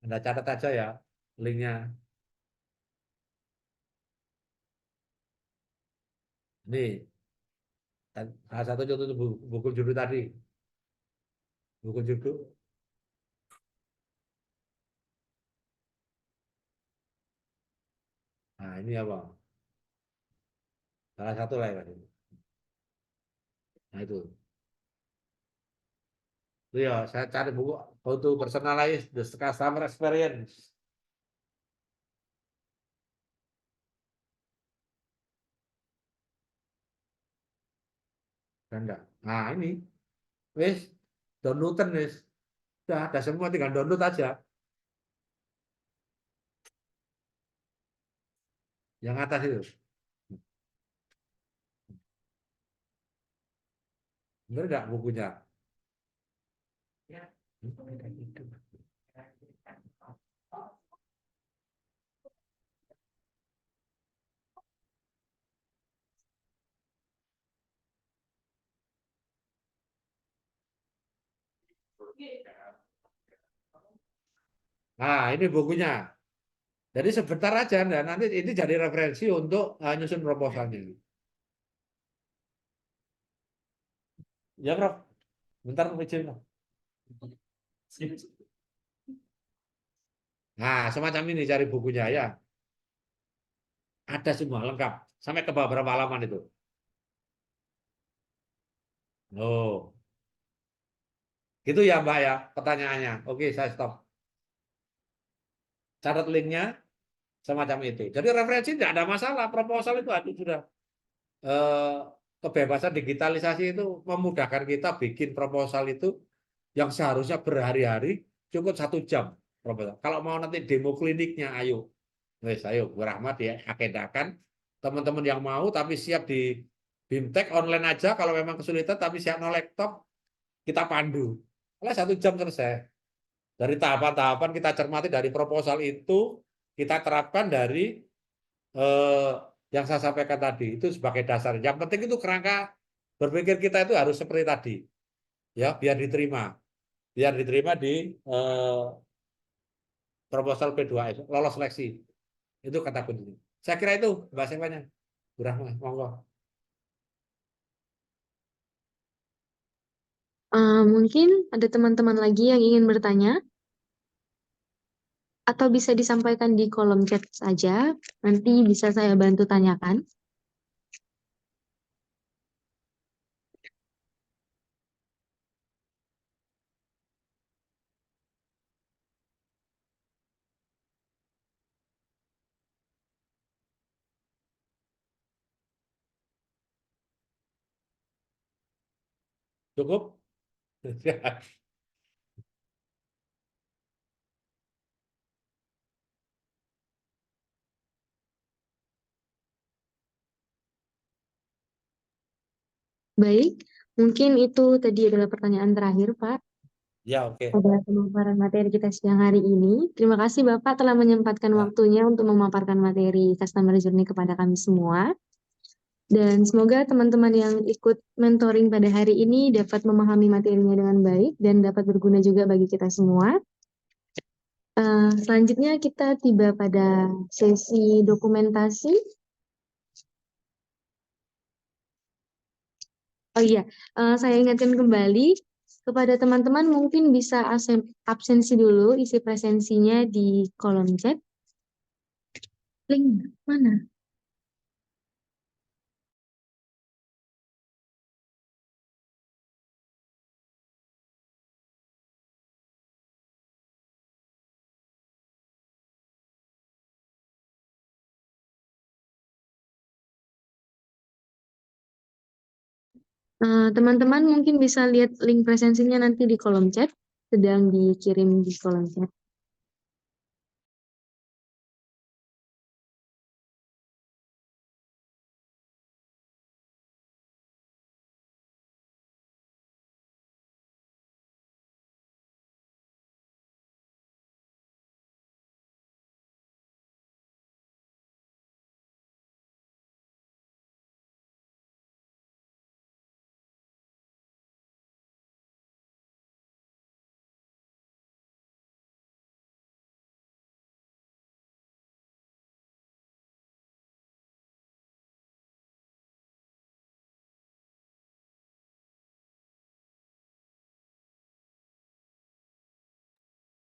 Anda catat aja ya linknya. Ini salah satu judul buku judul tadi. Buku judul. Nah, ini apa? Salah satu lah ya. Nah, itu. Itu ya, saya cari buku How to Personalize the Customer Experience. Dan enggak. Nah, ini. Wes, downloadan wes. Udah ada semua, tinggal download aja. Yang atas itu. Bener nggak bukunya? Nah, ini bukunya. Jadi sebentar aja, dan nanti ini jadi referensi untuk nyusun proposalnya. Ya, Prof. Bentar, izin. Nah, semacam ini cari bukunya ya. Ada semua lengkap. Sampai ke beberapa halaman itu. Oh, gitu ya Mbak ya pertanyaannya. Oke, saya stop. Catat linknya semacam itu. Jadi referensi tidak ada masalah. Proposal itu ada sudah eh, kebebasan digitalisasi itu memudahkan kita bikin proposal itu yang seharusnya berhari-hari cukup 1 jam proposal. Kalau mau nanti demo kliniknya, ayo, wes, ayo, Bu Rahmat ya, agendakan teman-teman yang mau tapi siap di BIMTEK online aja. Kalau memang kesulitan tapi siap no laptop, kita pandu. Oleh 1 jam selesai. Dari tahapan-tahapan kita cermati dari proposal itu, kita terapkan dari eh, yang saya sampaikan tadi itu sebagai dasar. Yang penting itu kerangka berpikir kita itu harus seperti tadi, ya, biar diterima di eh, proposal P2S, lolos seleksi. Itu kata kuncinya. Saya kira itu Mbak Sewanya. Bu Rahma, monggo. Mungkin ada teman-teman lagi yang ingin bertanya, atau bisa disampaikan di kolom chat saja. Nanti bisa saya bantu tanyakan. Cukup? Baik, mungkin itu tadi adalah pertanyaan terakhir, Pak, Ya, oke. pada pemaparan materi kita siang hari ini. Terima kasih Bapak telah menyempatkan Ya. waktunya untuk memaparkan materi Customer Journey kepada kami semua. Dan semoga teman-teman yang ikut mentoring pada hari ini dapat memahami materinya dengan baik dan dapat berguna juga bagi kita semua. Selanjutnya kita tiba pada sesi dokumentasi. Oh iya, saya ingatkan kembali kepada teman-teman mungkin bisa absensi dulu isi presensinya di kolom chat. Link mana? Teman-teman mungkin bisa lihat link presensinya nanti di kolom chat, sedang dikirim di kolom chat.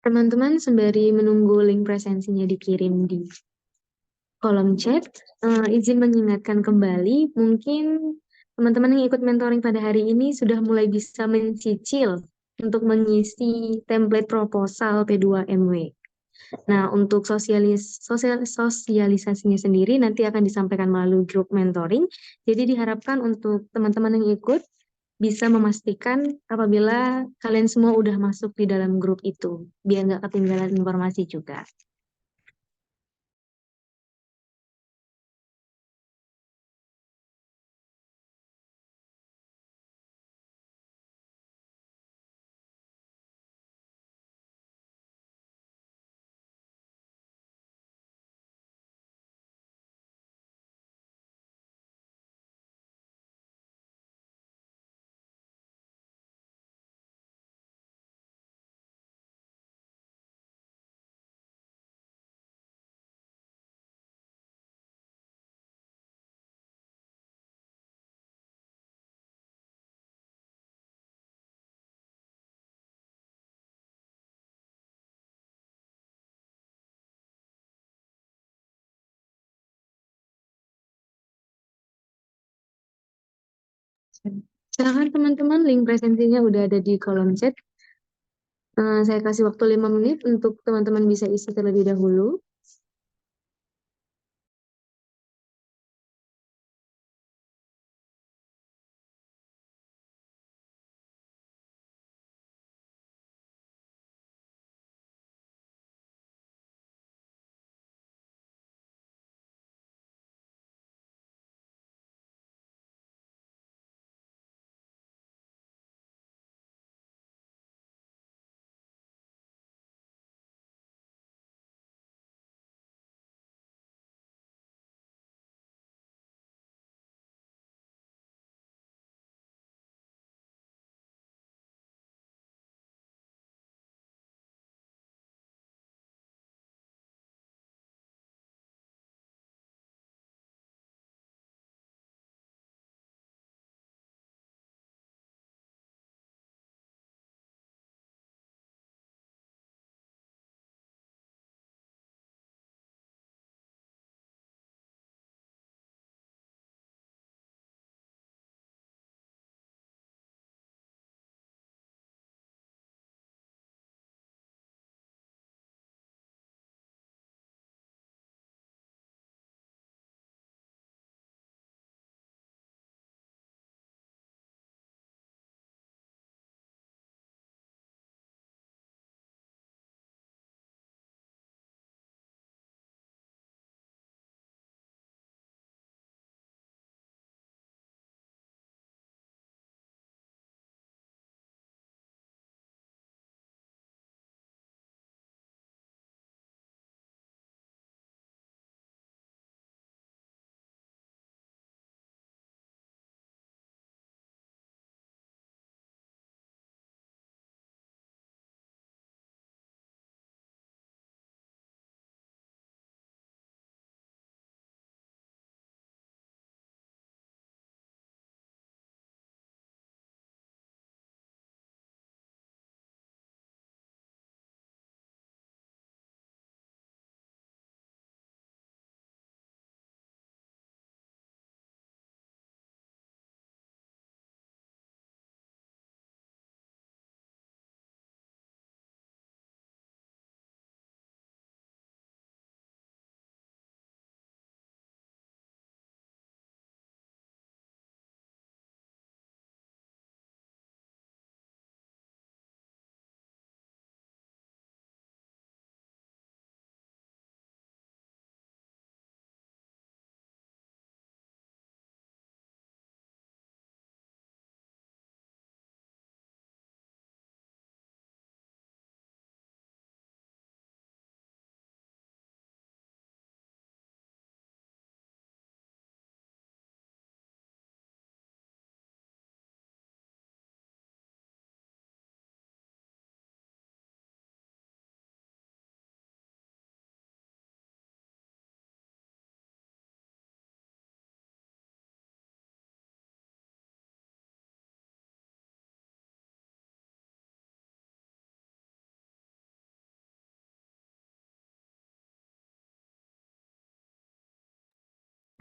Teman-teman sembari menunggu link presensinya dikirim di kolom chat, izin mengingatkan kembali, mungkin teman-teman yang ikut mentoring pada hari ini sudah mulai bisa mencicil untuk mengisi template proposal P2MW. Nah, untuk sosialisasinya sendiri nanti akan disampaikan melalui grup mentoring. Jadi diharapkan untuk teman-teman yang ikut bisa memastikan apabila kalian semua udah masuk di dalam grup itu, biar nggak ketinggalan informasi juga. Silakan teman-teman, link presensinya udah ada di kolom chat. Saya kasih waktu 5 menit untuk teman-teman bisa isi terlebih dahulu.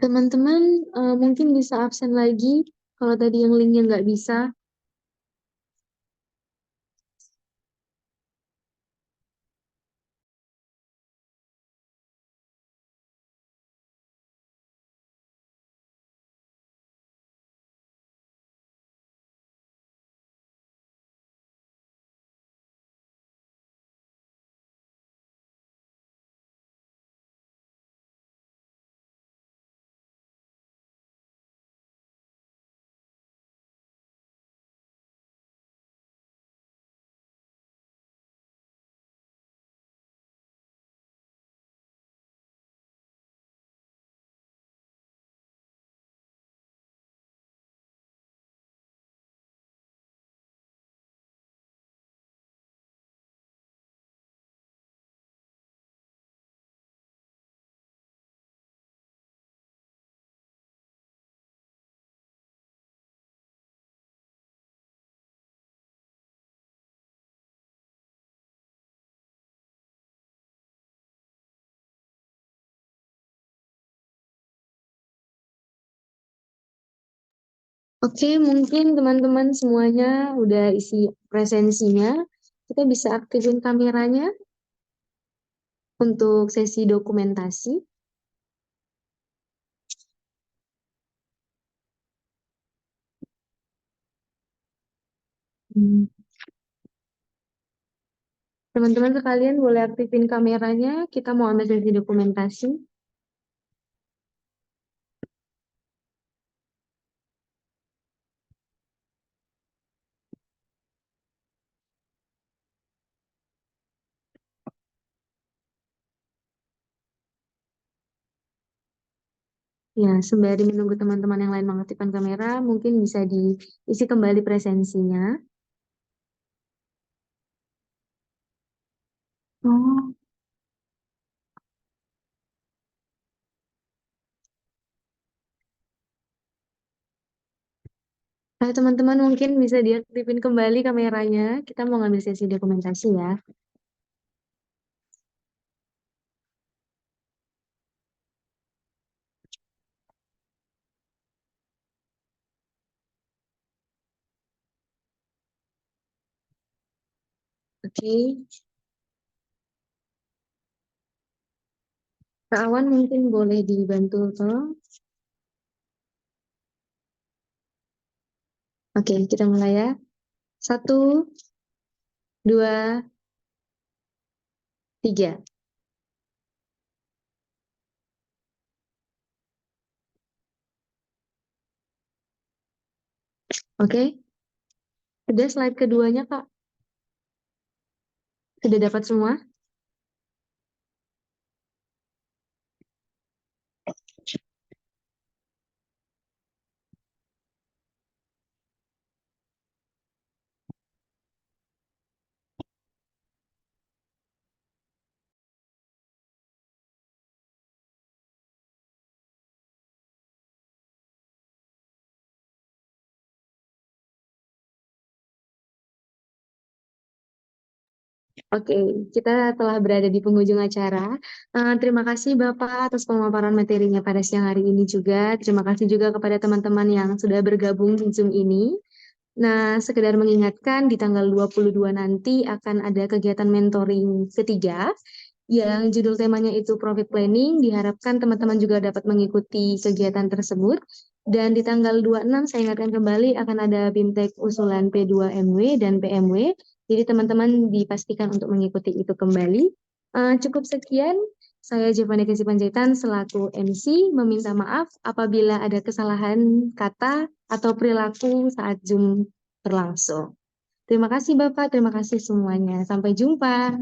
Teman-teman mungkin bisa absen lagi kalau tadi yang linknya nggak bisa. Oke, mungkin teman-teman semuanya udah isi presensinya. Kita bisa aktifin kameranya untuk sesi dokumentasi. Teman-teman sekalian boleh aktifin kameranya. Kita mau ambil sesi dokumentasi. Ya, sembari menunggu teman-teman yang lain mengaktifkan kamera, mungkin bisa diisi kembali presensinya. Oh. Ayo teman-teman mungkin bisa diaktifin kembali kameranya. Kita mau ngambil sesi dokumentasi ya. Oke. Kak Awan mungkin boleh dibantu tolong. Oke, kita mulai ya. 1, 2, 3. Oke. Sudah slide keduanya, Kak? Sudah dapat semua? Oke, kita telah berada di penghujung acara. Terima kasih Bapak atas pemaparan materinya pada siang hari ini juga. Terima kasih juga kepada teman-teman yang sudah bergabung di Zoom ini. Nah, sekedar mengingatkan di tanggal 22 nanti akan ada kegiatan mentoring ketiga yang judul temanya itu Profit Planning. Diharapkan teman-teman juga dapat mengikuti kegiatan tersebut. Dan di tanggal 26 saya ingatkan kembali akan ada BIMTEK usulan P2MW dan PMW. Jadi teman-teman dipastikan untuk mengikuti itu kembali. Cukup sekian. Saya Giovanni Kesi Panjaitan selaku MC meminta maaf apabila ada kesalahan kata atau perilaku saat Zoom berlangsung. Terima kasih Bapak, terima kasih semuanya. Sampai jumpa.